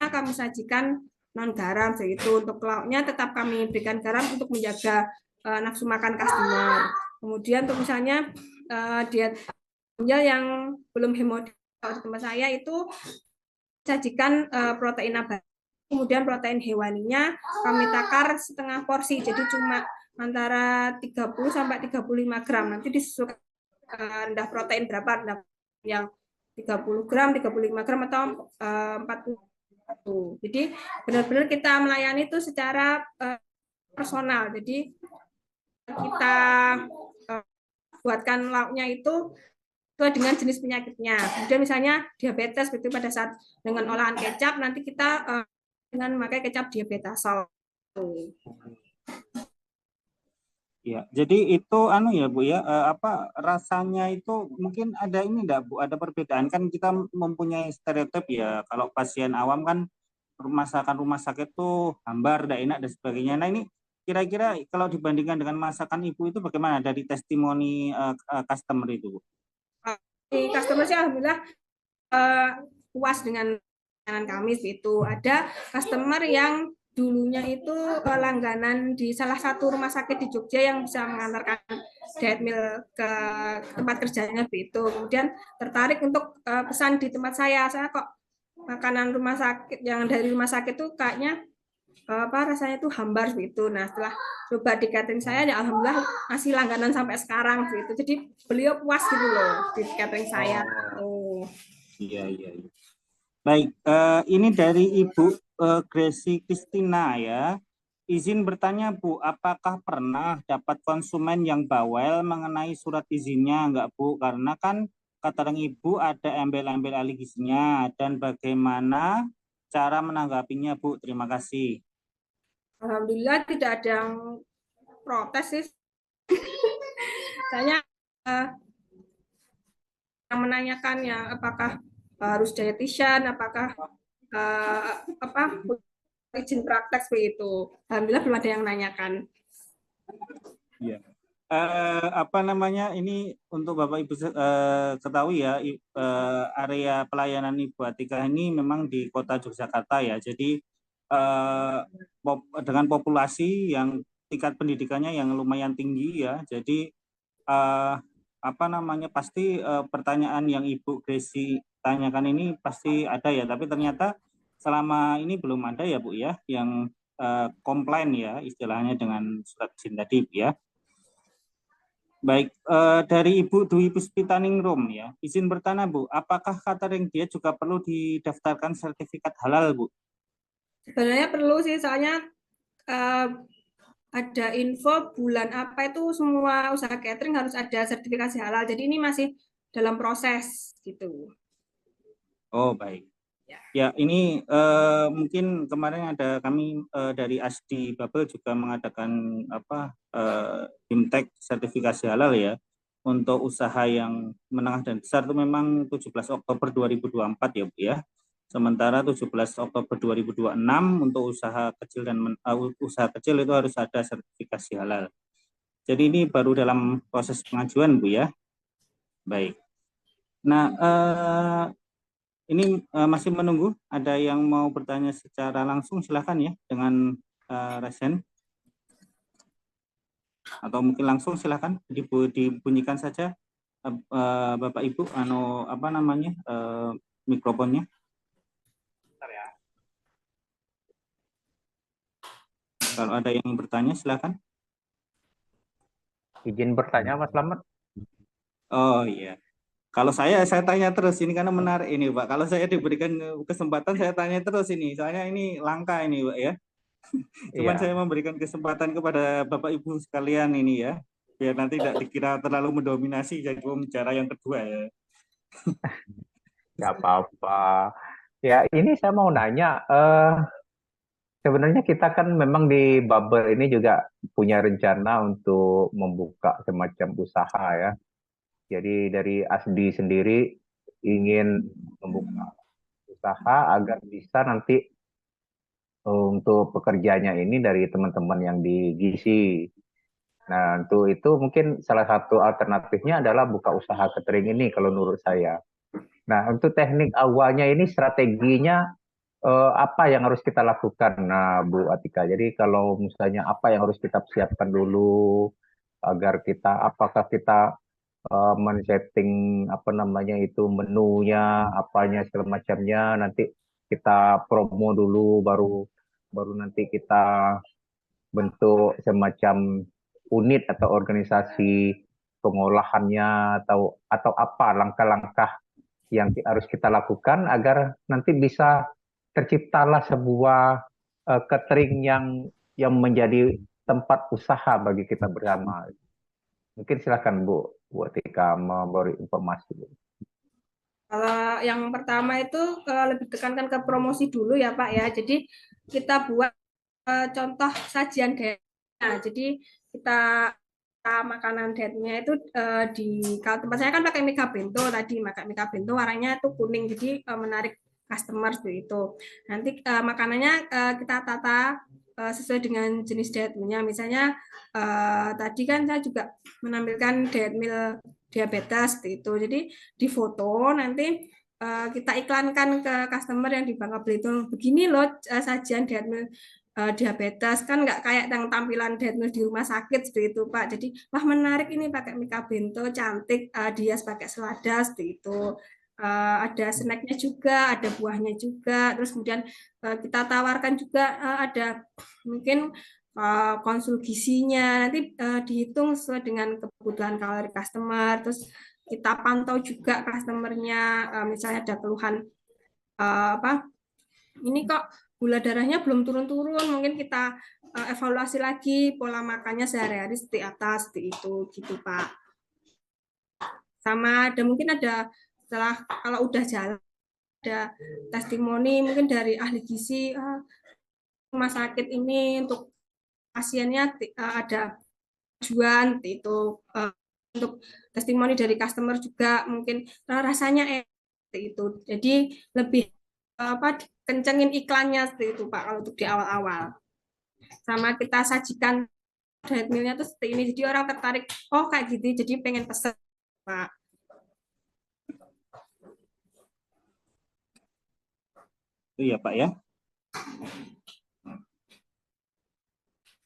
kami sajikan non garam begitu. Untuk lauknya tetap kami berikan garam untuk menjaga nafsu makan customer. Kemudian untuk misalnya diet yang belum hemodinamik di tempat saya itu sajikan protein nabati. Kemudian protein hewaninya kami takar setengah porsi, jadi cuma antara 30 sampai 35 gram. Nanti disesuaikan rendah protein berapa, rendah yang 30 gram, 35 gram atau 40. Jadi benar-benar kita melayani itu secara personal. Jadi kita buatkan lauknya itu sesuai dengan jenis penyakitnya. Kemudian misalnya diabetes, begitu pada saat dengan olahan kecap nanti kita dengan memakai kecap diabetasol. Ya, jadi itu ya Bu ya, apa rasanya itu mungkin ada ini enggak Bu, ada perbedaan kan kita mempunyai stereotip ya, kalau pasien awam kan masakan rumah sakit tuh hambar, enggak enak dan sebagainya. Nah, ini kira-kira kalau dibandingkan dengan masakan Ibu itu bagaimana dari testimoni customer itu Bu? Di customer sih alhamdulillah puas dengan makanan kami itu. Ada customer yang dulunya itu langganan di salah satu rumah sakit di Jogja yang bisa mengantarkan diet meal ke tempat kerjanya itu. Kemudian tertarik untuk pesan di tempat saya kok makanan rumah sakit yang dari rumah sakit itu kayaknya rasanya itu hambar gitu. Nah, setelah coba di catering saya ya alhamdulillah masih langganan sampai sekarang gitu. Jadi beliau puas gitu loh di catering saya. Iya. Baik, ini dari Ibu Gracie Christina ya. Izin bertanya Bu, apakah pernah dapat konsumen yang bawel mengenai surat izinnya enggak Bu? Karena kan kata Ibu ada embel-embel ahli gizinya, dan bagaimana cara menanggapinya Bu? Terima kasih. Alhamdulillah tidak ada yang protes sih. Saya yang menanyakan ya apakah harus dietitian, apakah izin praktek seperti itu. Alhamdulillah belum ada yang menanyakan. Iya. Ini untuk Bapak Ibu ketahui ya, area pelayanan Ibu Atika ini memang di Kota Yogyakarta ya. Jadi dengan populasi yang tingkat pendidikannya yang lumayan tinggi ya. Jadi pasti pertanyaan yang Ibu Gracie tanyakan ini pasti ada ya. Tapi ternyata selama ini belum ada ya Bu ya yang komplain ya istilahnya dengan surat izin tadi ya. Baik, dari Ibu Dwi Puspitaningrum ya, izin bertanya Bu, apakah catering diet juga perlu didaftarkan sertifikat halal Bu? Sebenarnya perlu sih, soalnya ada info bulan apa itu semua usaha catering harus ada sertifikasi halal. Jadi ini masih dalam proses gitu. Oh baik. Ya ini mungkin kemarin ada kami dari ASDI Babel juga mengadakan BIMTEK sertifikasi halal ya untuk usaha yang menengah dan besar itu memang 17 Oktober 2024 ya Bu ya. Sementara 17 Oktober 2026 untuk usaha kecil dan usaha kecil itu harus ada sertifikasi halal. Jadi ini baru dalam proses pengajuan Bu ya. Baik. Nah, ini masih menunggu, ada yang mau bertanya secara langsung, silakan ya dengan resen. Atau mungkin langsung silakan dibunyikan saja Bapak Ibu mikrofonnya. Kalau ada yang bertanya silakan. Izin bertanya Mas Slamet. Oh iya. Kalau saya tanya terus ini karena menarik ini Pak. Kalau saya diberikan kesempatan saya tanya terus ini. Soalnya ini langka ini Pak ya. Cuman saya memberikan kesempatan kepada Bapak Ibu sekalian ini ya. Biar nanti tidak dikira terlalu mendominasi jadi pembicara yang kedua ya. nggak apa-apa. Ya, ini saya mau nanya, sebenarnya kita kan memang di Bubble ini juga punya rencana untuk membuka semacam usaha ya. Jadi dari ASDI sendiri ingin membuka usaha agar bisa nanti untuk pekerjanya ini dari teman-teman yang di GISI. Nah, untuk itu mungkin salah satu alternatifnya adalah buka usaha catering ini kalau menurut saya. Nah, untuk teknik awalnya ini strateginya apa yang harus kita lakukan, nah, Bu Atika? Jadi kalau misalnya apa yang harus kita siapkan dulu agar kita, apakah kita men-setting apa namanya itu menunya, apanya segala macamnya, nanti kita promo dulu, baru baru nanti kita bentuk semacam unit atau organisasi pengolahannya atau apa langkah-langkah yang harus kita lakukan agar nanti bisa terciptalah sebuah catering yang menjadi tempat usaha bagi kita bersama. Mungkin silakan Bu Atika memberi informasi. Kalau yang pertama itu lebih tekankan ke promosi dulu ya Pak ya. Jadi kita buat contoh sajian diet. Nah, jadi kita makanan dietnya itu di kalau tempat saya kan pakai Mika Bento tadi, pakai Mika Bento warnanya itu kuning, jadi menarik customer seperti itu. Nanti makanannya kita tata sesuai dengan jenis diet mealnya. Misalnya tadi kan saya juga menampilkan diet meal diabetes seperti itu. Jadi di foto nanti kita iklankan ke customer yang di Bangka Belitung. Begini loh sajian diet meal diabetes, kan nggak kayak yang tampilan diet meal di rumah sakit seperti itu Pak. Jadi wah menarik ini pakai Mika Bento, cantik, dia pakai selada seperti itu. Ada snacknya juga, ada buahnya juga. Terus kemudian kita tawarkan juga ada mungkin konsul gizinya, nanti dihitung sesuai dengan kebutuhan kalori customer. Terus kita pantau juga customernya, misalnya ada keluhan apa ini kok gula darahnya belum turun-turun, mungkin kita evaluasi lagi pola makannya sehari-hari seperti atas seperti itu gitu Pak. Sama ada mungkin ada setelah kalau udah jalan ada testimoni mungkin dari ahli gizi rumah sakit ini untuk pasiennya ada tujuan itu untuk testimoni dari customer juga mungkin rasanya itu. Jadi lebih apa kencengin iklannya seperti itu Pak kalau untuk di awal-awal. Sama kita sajikan diet mealnya tuh seperti ini, jadi orang tertarik, oh kayak gitu, jadi pengen pesen Pak. Iya Pak ya.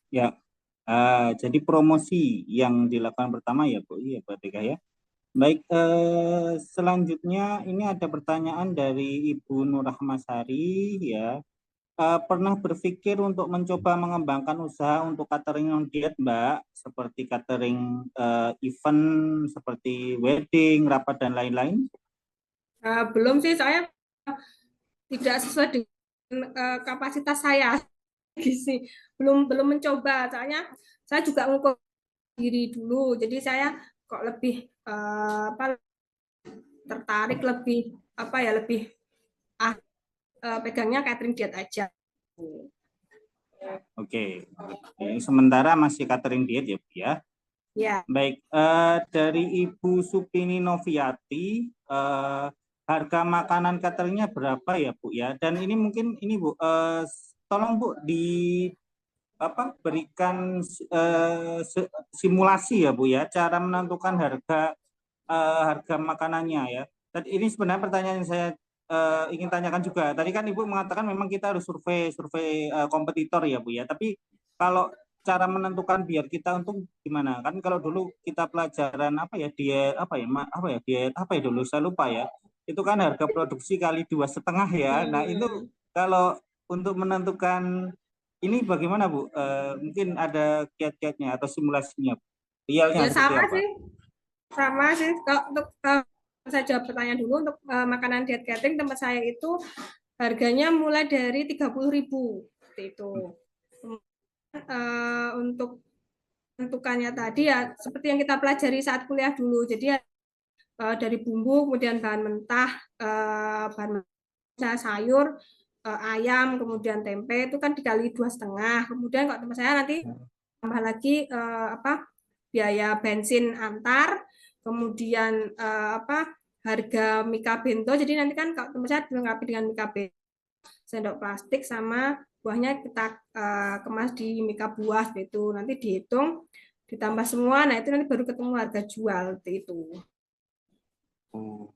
Ya, jadi promosi yang dilakukan pertama ya Bu, iya Pak Tika ya. Baik, selanjutnya ini ada pertanyaan dari Ibu Nurahmasari ya. Pernah berpikir untuk mencoba mengembangkan usaha untuk catering non diet Mbak, seperti catering event, seperti wedding, rapat dan lain-lain? Belum sih, saya tidak sesuai dengan kapasitas saya gizi, belum mencoba, soalnya saya juga ngukur diri dulu, jadi saya kok lebih apa tertarik lebih apa ya lebih pegangnya catering diet aja. Oke, sementara masih catering diet ya Bu ya. Ya. Baik, dari Ibu Supini Noviati, harga makanan cateringnya berapa ya Bu ya? Dan ini mungkin ini Bu, tolong Bu berikan simulasi ya Bu ya, cara menentukan harga makanannya ya. Tadi ini sebenarnya pertanyaan yang saya ingin tanyakan juga. Tadi kan Ibu mengatakan memang kita harus survei kompetitor ya Bu ya. Tapi kalau cara menentukan biar kita untung gimana? Kan kalau dulu kita pelajaran diet dulu saya lupa ya. Itu kan harga produksi kali 2,5 ya. Nah itu kalau untuk menentukan ini bagaimana Bu? Mungkin ada kiat-kiatnya atau simulasinya? Realnya Ya seperti apa? sama sih. Kalau untuk saya jawab pertanyaan dulu untuk makanan diet catering tempat saya itu harganya mulai dari 30.000 itu. Untuk tentukannya tadi ya seperti yang kita pelajari saat kuliah dulu. Jadi dari bumbu, kemudian bahan mentah, sayur, ayam, kemudian tempe itu kan dikali 2,5. Kemudian kalau tempat saya nanti tambah lagi biaya bensin antar, kemudian harga mika bento. Jadi nanti kan kalau tempat saya dilengkapi dengan mika bento, sendok plastik sama buahnya kita kemas di mika buah itu. Nanti dihitung, ditambah semua. Nah itu nanti baru ketemu harga jual itu. Oh.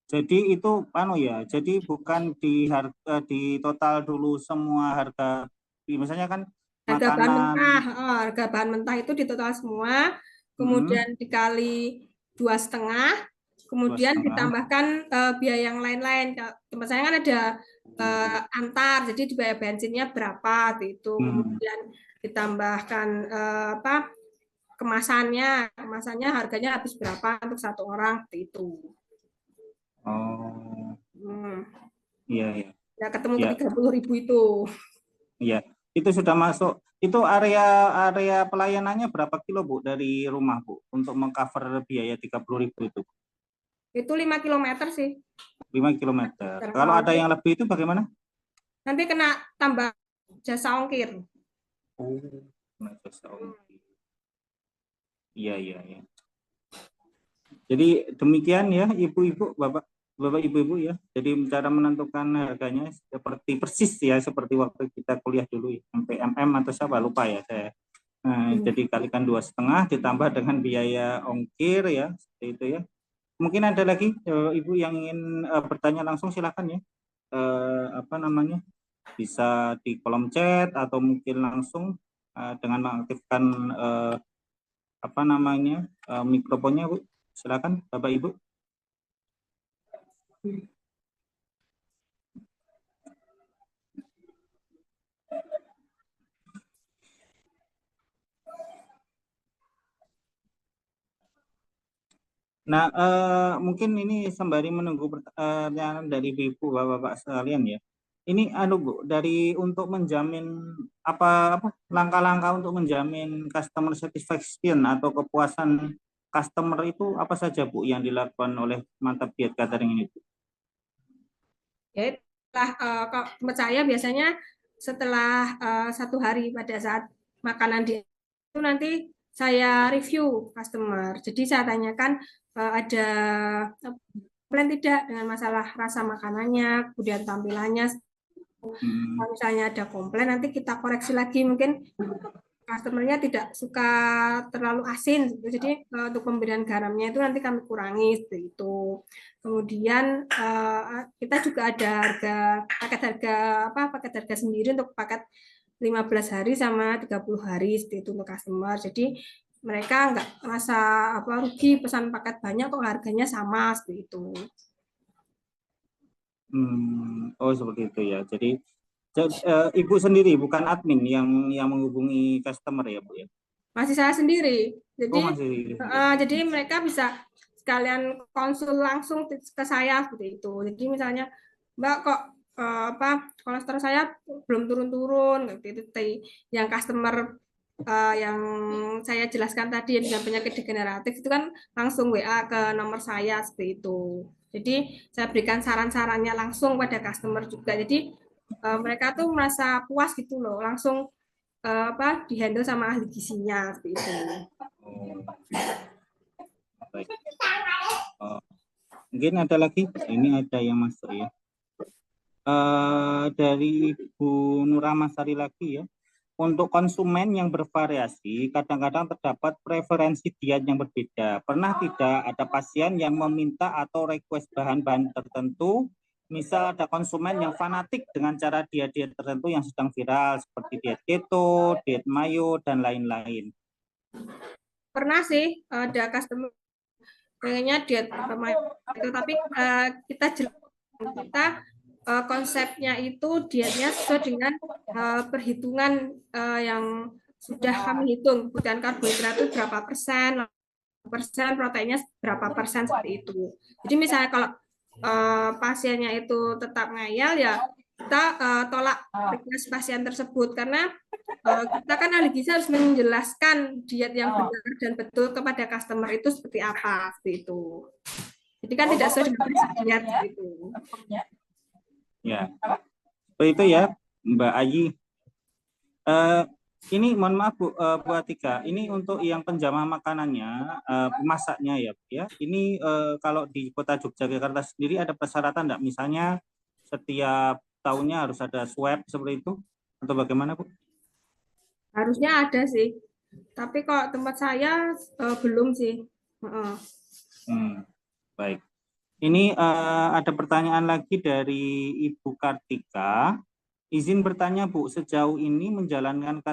Jadi itu ya. Jadi bukan di harga di total dulu semua harga. Misalnya kan Harga bahan makanan. mentah, harga bahan mentah itu di total semua, kemudian dikali 2,5, kemudian 2,5. ditambahkan biaya yang lain-lain. Tempat saya kan ada antar, jadi biaya bensinnya berapa itu, kemudian ditambahkan kemasannya harganya habis berapa untuk satu orang itu. Oh, iya. Ya ketemu ke 30.000 itu. Iya, itu sudah masuk. Itu area pelayanannya berapa kilo Bu dari rumah Bu untuk mengcover biaya 30.000 itu? Itu 5 km sih. 5 km. Kalau ada yang lebih itu bagaimana? Nanti kena tambah jasa ongkir. Oh, jasa ongkir. Iya. Jadi demikian ya Ibu-ibu, Bapak Ibu-ibu ya. Jadi cara menentukan harganya seperti persis ya seperti waktu kita kuliah dulu ya. Sampai atau siapa lupa ya saya. Nah, jadi kalikan 2,5 ditambah dengan biaya ongkir ya, seperti itu ya. Mungkin ada lagi Ibu yang ingin bertanya langsung silakan ya. Bisa di kolom chat atau mungkin langsung dengan mengaktifkan mikrofonnya Bu. Silakan Bapak Ibu. Nah, mungkin ini sembari menunggu pertanyaan dari Ibu Bapak sekalian ya. Ini Bu, dari untuk menjamin apa langkah-langkah untuk menjamin customer satisfaction atau kepuasan customer itu apa saja Bu yang dilakukan oleh Mantap Diet Catering ini Bu? Ya, kalau tempat saya biasanya setelah 1 hari pada saat makanan itu nanti saya review customer. Jadi saya tanyakan ada komplain tidak dengan masalah rasa makanannya, kemudian tampilannya. Kalau misalnya ada komplain nanti kita koreksi lagi, mungkin customernya tidak suka terlalu asin, jadi untuk pemberian garamnya itu nanti kami kurangi seperti itu. Kemudian kita juga ada paket harga sendiri untuk paket 15 hari sama 30 hari seperti itu untuk customer. Jadi mereka nggak merasa rugi pesan paket banyak kok harganya sama seperti itu. Oh seperti itu ya. Jadi Ibu sendiri bukan admin yang menghubungi customer ya Bu ya? Masih saya sendiri. Jadi jadi mereka bisa sekalian konsul langsung ke saya seperti itu. Jadi misalnya Mbak kok kolesterol saya belum turun-turun gitu. Yang customer yang saya jelaskan tadi dengan penyakit degeneratif itu kan langsung WA ke nomor saya seperti itu. Jadi saya berikan saran-sarannya langsung pada customer juga. Jadi mereka tuh merasa puas gitu loh, langsung dihandle sama ahli gizinya seperti itu. Baik. Mungkin ada lagi, ini ada yang masuk ya. Dari Ibu Nuramasari lagi ya. Untuk konsumen yang bervariasi, kadang-kadang terdapat preferensi diet yang berbeda. Pernah tidak ada pasien yang meminta atau request bahan-bahan tertentu? Misal ada konsumen yang fanatik dengan cara diet-diet tertentu yang sedang viral, seperti diet keto, diet mayo, dan lain-lain. Pernah sih ada customer pengennya diet mayo, tapi kita konsepnya itu dietnya sesuai dengan perhitungan yang sudah kami hitung. Kebutuhan karbohidrat itu berapa persen, proteinnya berapa persen seperti itu. Jadi misalnya kalau pasiennya itu tetap ngayal ya kita tolak request pasien tersebut karena kita kan ahli gizi harus menjelaskan diet yang benar dan betul kepada customer itu seperti apa, seperti itu. Jadi kan tidak sesuai dengan prinsip diet itu. Ya, seperti itu ya, Mbak Ayi. Ini mohon maaf Bu Atika, ini untuk yang penjamah makanannya, pemasaknya ya Bu ya. Ini kalau di Kota Yogyakarta sendiri ada persyaratan enggak? Misalnya setiap tahunnya harus ada swab seperti itu atau bagaimana Bu? Harusnya ada sih, tapi kok tempat saya belum sih. Baik. Ini ada pertanyaan lagi dari Ibu Kartika. Izin bertanya Bu, sejauh ini menjalankan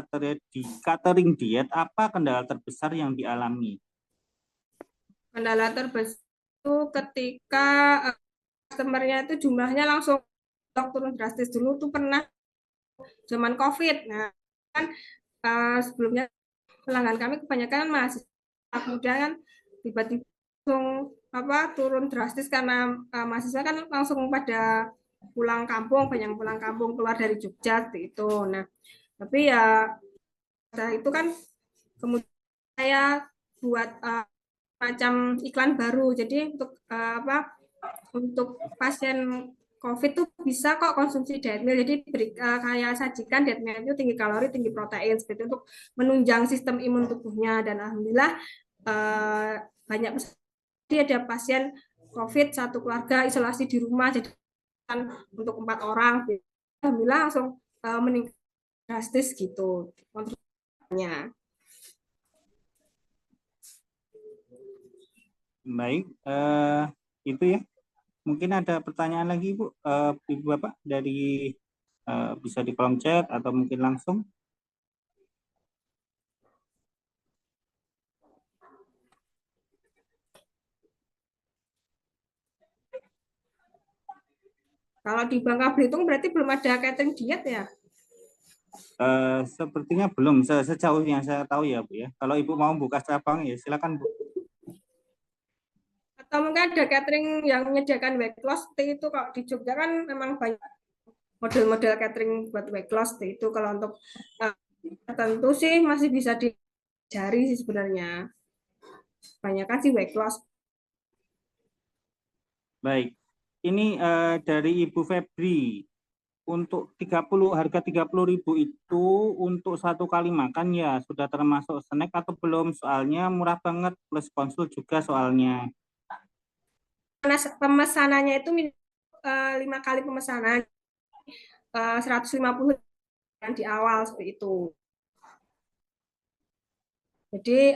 catering diet, apa kendala terbesar yang dialami? Kendala terbesar itu ketika customer-nya itu jumlahnya langsung turun drastis. Dulu tuh pernah zaman COVID. Nah, kan sebelumnya pelanggan kami kebanyakan mahasiswa, kemudian kan tiba-tiba langsung turun drastis karena mahasiswa kan langsung pada pulang kampung, banyak pulang kampung keluar dari Jogja seperti itu. Nah, tapi ya itu kan kemudian saya buat macam iklan baru. Jadi untuk untuk pasien COVID tuh bisa kok konsumsi diet meal. Jadi kayak sajikan diet meal itu tinggi kalori, tinggi protein seperti itu untuk menunjang sistem imun tubuhnya. Dan alhamdulillah banyak ada pasien COVID satu keluarga isolasi di rumah, jadi untuk 4 orang, alhamdulillah langsung meningkat drastis gitu kontribusinya. Baik, itu ya. Mungkin ada pertanyaan lagi Bu, Ibu Bapak dari bisa di kolom chat atau mungkin langsung. Kalau di Bangka Belitung berarti belum ada catering diet ya? Sepertinya belum, sejauh yang saya tahu ya Bu ya. Kalau Ibu mau buka cabang ya silakan Bu. Atau mungkin ada catering yang menyediakan weight loss seperti itu. Kalau di Jogja kan memang banyak model-model catering buat weight loss seperti itu. Kalau untuk tertentu sih masih bisa dicari sih sebenarnya. Banyak kan sih weight loss. Baik, ini dari Ibu Febri. Untuk harga 30.000 itu untuk satu kali makan ya sudah termasuk snack atau belum? Soalnya murah banget plus konsul juga soalnya. Pemesanannya itu 5 kali pemesanan 150 yang di awal seperti itu. Jadi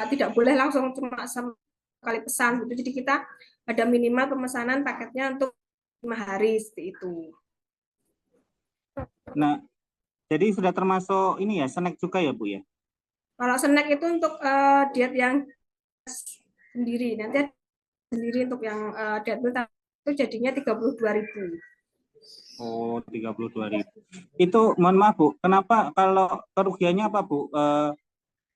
tidak boleh langsung cuma sekali pesan gitu. Jadi kita ada minimal pemesanan paketnya untuk 5 hari seperti itu. Nah, jadi sudah termasuk ini ya snack juga ya Bu ya? Kalau snack itu untuk diet yang sendiri, nanti sendiri untuk yang diet itu jadinya 32.000. Oh, 32.000. Itu mohon maaf Bu, kenapa kalau kerugiannya apa Bu?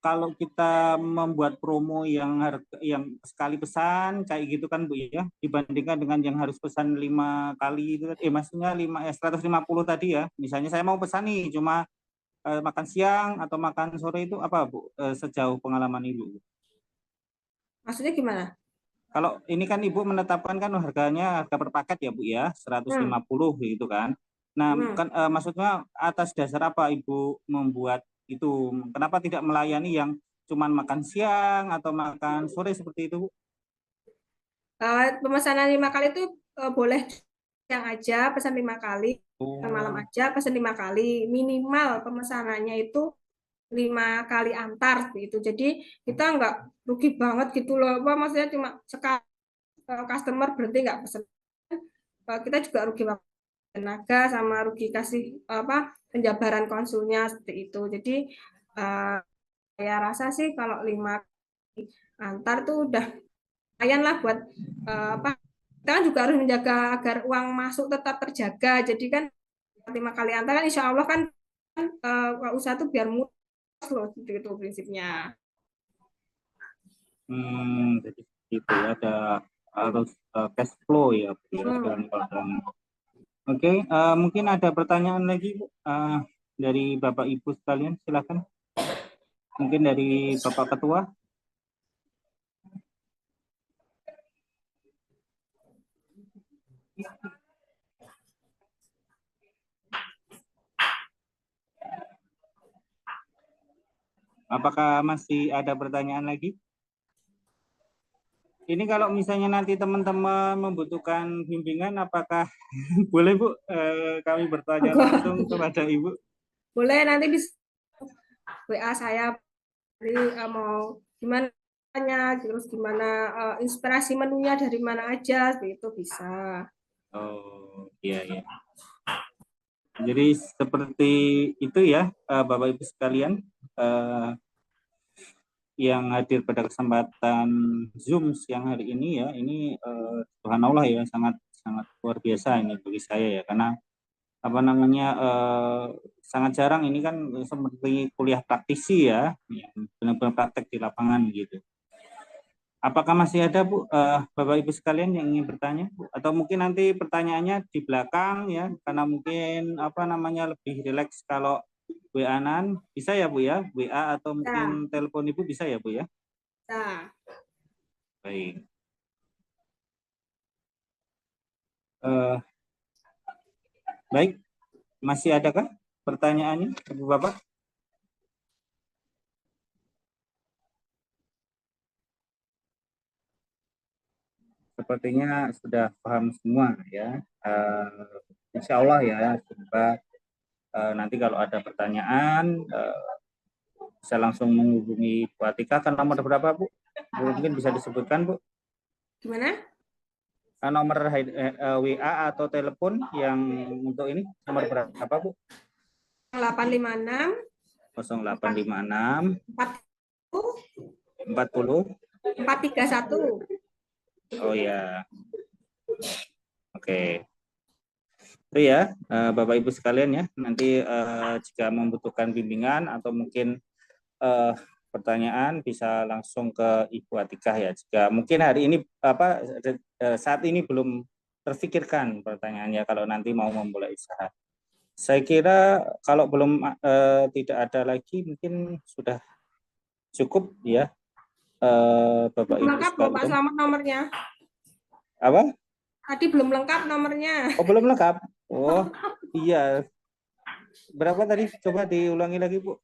Kalau kita membuat promo yang sekali pesan kayak gitu kan Bu ya, dibandingkan dengan yang harus pesan 5 kali itu, maksudnya 150 tadi ya. Misalnya saya mau pesan nih cuma makan siang atau makan sore itu apa Bu sejauh pengalaman Ibu? Maksudnya gimana? Kalau ini kan Ibu menetapkan kan harganya harga per paket ya Bu ya, 150 gitu kan. Nah, kan maksudnya atas dasar apa Ibu membuat itu? Kenapa tidak melayani yang cuman makan siang atau makan sore seperti itu Bu? Pemesanan 5 kali itu boleh yang aja pesan 5 kali, malam aja pesan 5 kali, minimal pemesanannya itu 5 kali antar gitu. Jadi kita nggak rugi banget gitu loh. Maksudnya cuma sekali customer berhenti nggak pesan. Kita juga rugi tenaga sama rugi kasih penjabaran konsulnya seperti itu. Jadi saya rasa sih kalau 5 kali antar tuh udah lumayan lah buat kita kan juga harus menjaga agar uang masuk tetap terjaga. Jadi kan 5 kali antar kan insya Allah kan usaha tuh biar murah loh, itu prinsipnya. Jadi gitu ya, ada harus cash flow ya. Oke, mungkin ada pertanyaan lagi, Bu, dari Bapak Ibu sekalian, silakan. Mungkin dari Bapak Ketua. Apakah masih ada pertanyaan lagi? Ini kalau misalnya nanti teman-teman membutuhkan bimbingan, apakah boleh Bu kami bertanya langsung kepada Ibu? Boleh, nanti bisa WA saya. Jadi mau gimana, terus gimana inspirasi menunya dari mana aja, itu bisa. Oh iya iya. Jadi seperti itu ya Bapak Ibu sekalian yang hadir pada kesempatan Zoom siang hari ini ya. Ini subhanallah ya, sangat sangat luar biasa ini bagi saya ya, karena apa namanya sangat jarang ini kan seperti kuliah praktisi ya, yang benar-benar praktek di lapangan gitu. Apakah masih ada Bu Bapak Ibu sekalian yang ingin bertanya Bu? Atau mungkin nanti pertanyaannya di belakang ya, karena mungkin apa namanya lebih rileks kalau WA-an bisa ya Bu ya, WA atau mungkin telepon Ibu bisa ya Bu ya? Nah, Baik. Eh, baik, masih adakah pertanyaannya Ibu Bapak? Sepertinya sudah paham semua ya. Insya Allah ya, semoga nanti kalau ada pertanyaan bisa langsung menghubungi Bu Atika. Kan nomor berapa Bu? Mungkin bisa disebutkan Bu. gimana? Nomor WA atau telepon yang untuk ini nomor berapa Bu? 856 0856 40 431. Oh ya. Oke. Itu ya Bapak Ibu sekalian ya, nanti jika membutuhkan bimbingan atau mungkin pertanyaan bisa langsung ke Ibu Atikah ya. Jika mungkin hari ini saat ini belum terfikirkan pertanyaannya, kalau nanti mau memulai usaha. Saya kira kalau belum tidak ada lagi mungkin sudah cukup ya Bapak Ibu Lengkap Bapak sekalian. Selamat nomornya. Apa? Tadi belum lengkap nomornya. Oh belum lengkap. Oh iya. Berapa tadi? Coba diulangi lagi Bu.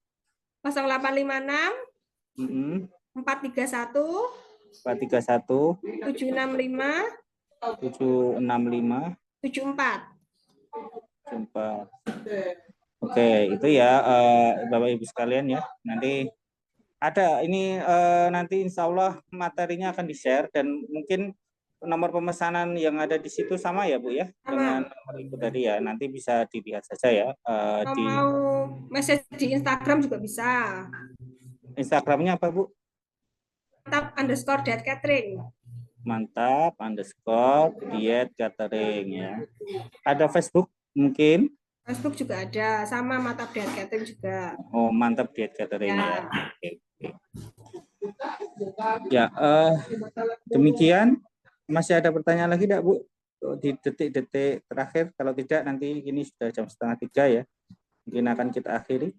0856 431 431 765 765 74. Jumpa. Oke, itu ya Bapak Ibu sekalian ya. Nanti ada ini nanti insya Allah materinya akan di-share dan mungkin nomor pemesanan yang ada di situ sama ya Bu ya, dengan nomor Ibu tadi ya. Nanti bisa dilihat saja ya di Mau message di Instagram juga bisa. Instagramnya apa Bu? Mantap_diet catering. Mantap_diet catering ya. Ada Facebook mungkin? Facebook juga ada, sama Mantap Diet Catering juga. Oh, Mantap Diet Catering ya. Oke. Ya, demikian. Masih ada pertanyaan lagi tidak Bu? Di detik-detik terakhir, kalau tidak nanti ini sudah jam 2:30 ya. Mungkin akan kita akhiri.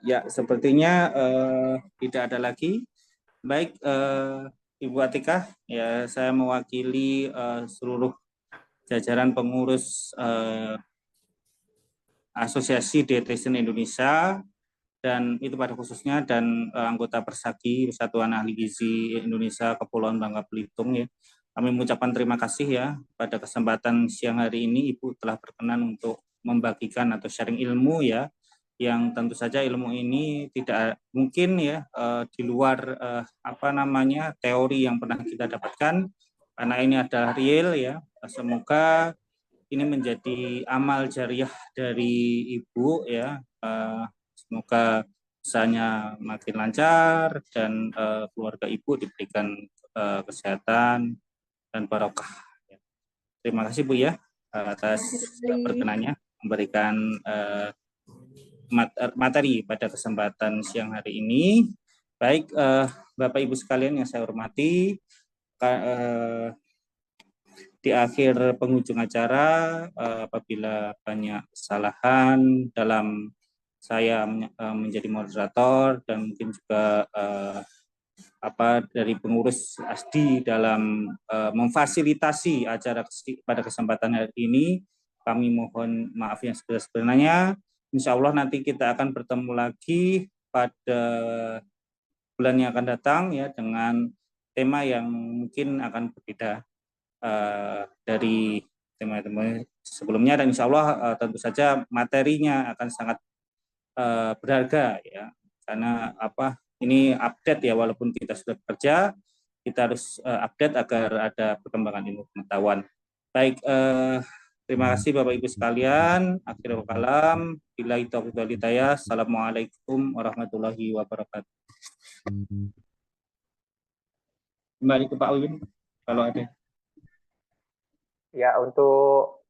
Ya, sepertinya tidak ada lagi. Baik, Ibu Atika, ya saya mewakili seluruh jajaran pengurus Asosiasi Dietitian Indonesia dan itu pada khususnya dan anggota Persagi Persatuan Ahli Gizi Indonesia Kepulauan Bangka Belitung ya. Kami mengucapkan terima kasih ya pada kesempatan siang hari ini Ibu telah berkenan untuk membagikan atau sharing ilmu ya, yang tentu saja ilmu ini tidak mungkin ya di luar teori yang pernah kita dapatkan, karena ini adalah real ya. Semoga ini menjadi amal jariah dari Ibu ya. Semoga usahanya makin lancar dan keluarga Ibu diberikan kesehatan dan barokah. Terima kasih Bu ya atas perkenannya memberikan materi pada kesempatan siang hari ini. Baik, Bapak Ibu sekalian yang saya hormati, di akhir penghujung acara, apabila banyak kesalahan dalam saya menjadi moderator dan mungkin juga dari pengurus ASDI dalam memfasilitasi acara pada kesempatan hari ini, kami mohon maaf yang sebenarnya. Insya Allah nanti kita akan bertemu lagi pada bulan yang akan datang ya dengan tema yang mungkin akan berbeda dari tema-tema sebelumnya, dan insya Allah tentu saja materinya akan sangat berharga ya, karena ini update ya, walaupun kita sudah bekerja, kita harus update agar ada perkembangan ilmu pengetahuan. Baik, terima kasih Bapak Ibu sekalian. Akhirul kalam, billahi taufiq wal hidayah. Assalamualaikum warahmatullahi wabarakatuh. Kembali ke Pak Win kalau ada. Ya, untuk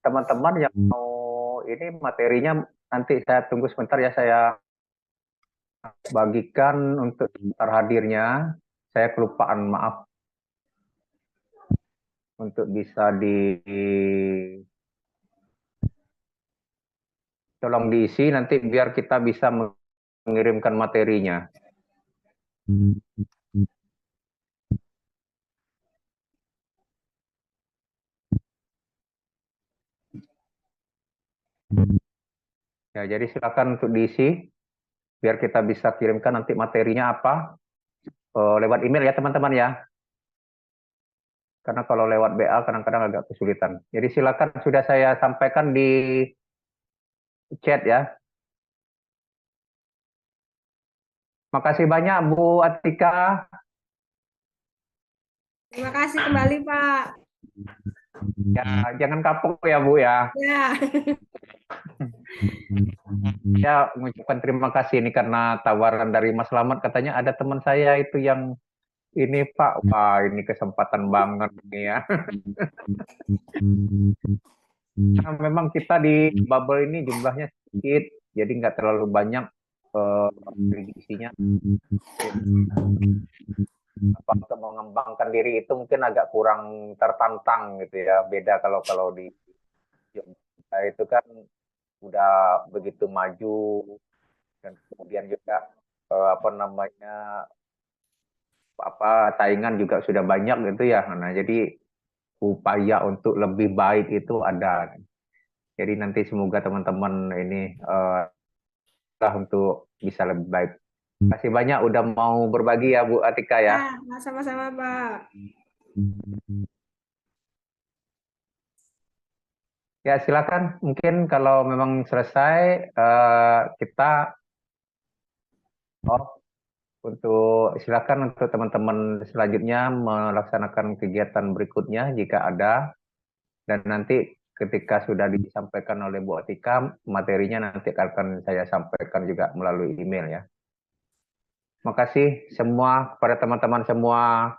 teman-teman yang mau ini materinya nanti saya tunggu sebentar ya, saya bagikan untuk terhadirnya. Saya kelupaan, maaf. Untuk bisa tolong diisi nanti biar kita bisa mengirimkan materinya. Ya, jadi silakan untuk diisi biar kita bisa kirimkan nanti materinya apa lewat email ya teman-teman ya. Karena kalau lewat BA kadang-kadang agak kesulitan. Jadi silakan, sudah saya sampaikan di chat ya. Makasih banyak Bu Atika. Terima kasih kembali, Pak. Ya, jangan kapok ya Bu ya. Ya. Ya, mengucapkan terima kasih ini karena tawaran dari Mas Slamet, katanya ada teman saya itu yang ini Pak. Wah, ini kesempatan banget nih ya. Nah, memang kita di bubble ini jumlahnya sedikit, jadi nggak terlalu banyak isinya. Untuk mengembangkan diri itu mungkin agak kurang tertantang gitu ya. Beda kalau di Jogja itu kan udah begitu maju, dan kemudian juga saingan juga sudah banyak gitu ya. Nah, jadi upaya untuk lebih baik itu ada. Jadi nanti semoga teman-teman ini lah untuk bisa lebih baik. Terima kasih banyak udah mau berbagi ya Bu Atika ya. Ya, sama-sama, Pak. Ya, silakan. Mungkin kalau memang selesai kita untuk silakan untuk teman-teman selanjutnya melaksanakan kegiatan berikutnya jika ada, dan nanti ketika sudah disampaikan oleh Bu Atika, materinya nanti akan saya sampaikan juga melalui email ya. Terima kasih semua pada teman-teman semua.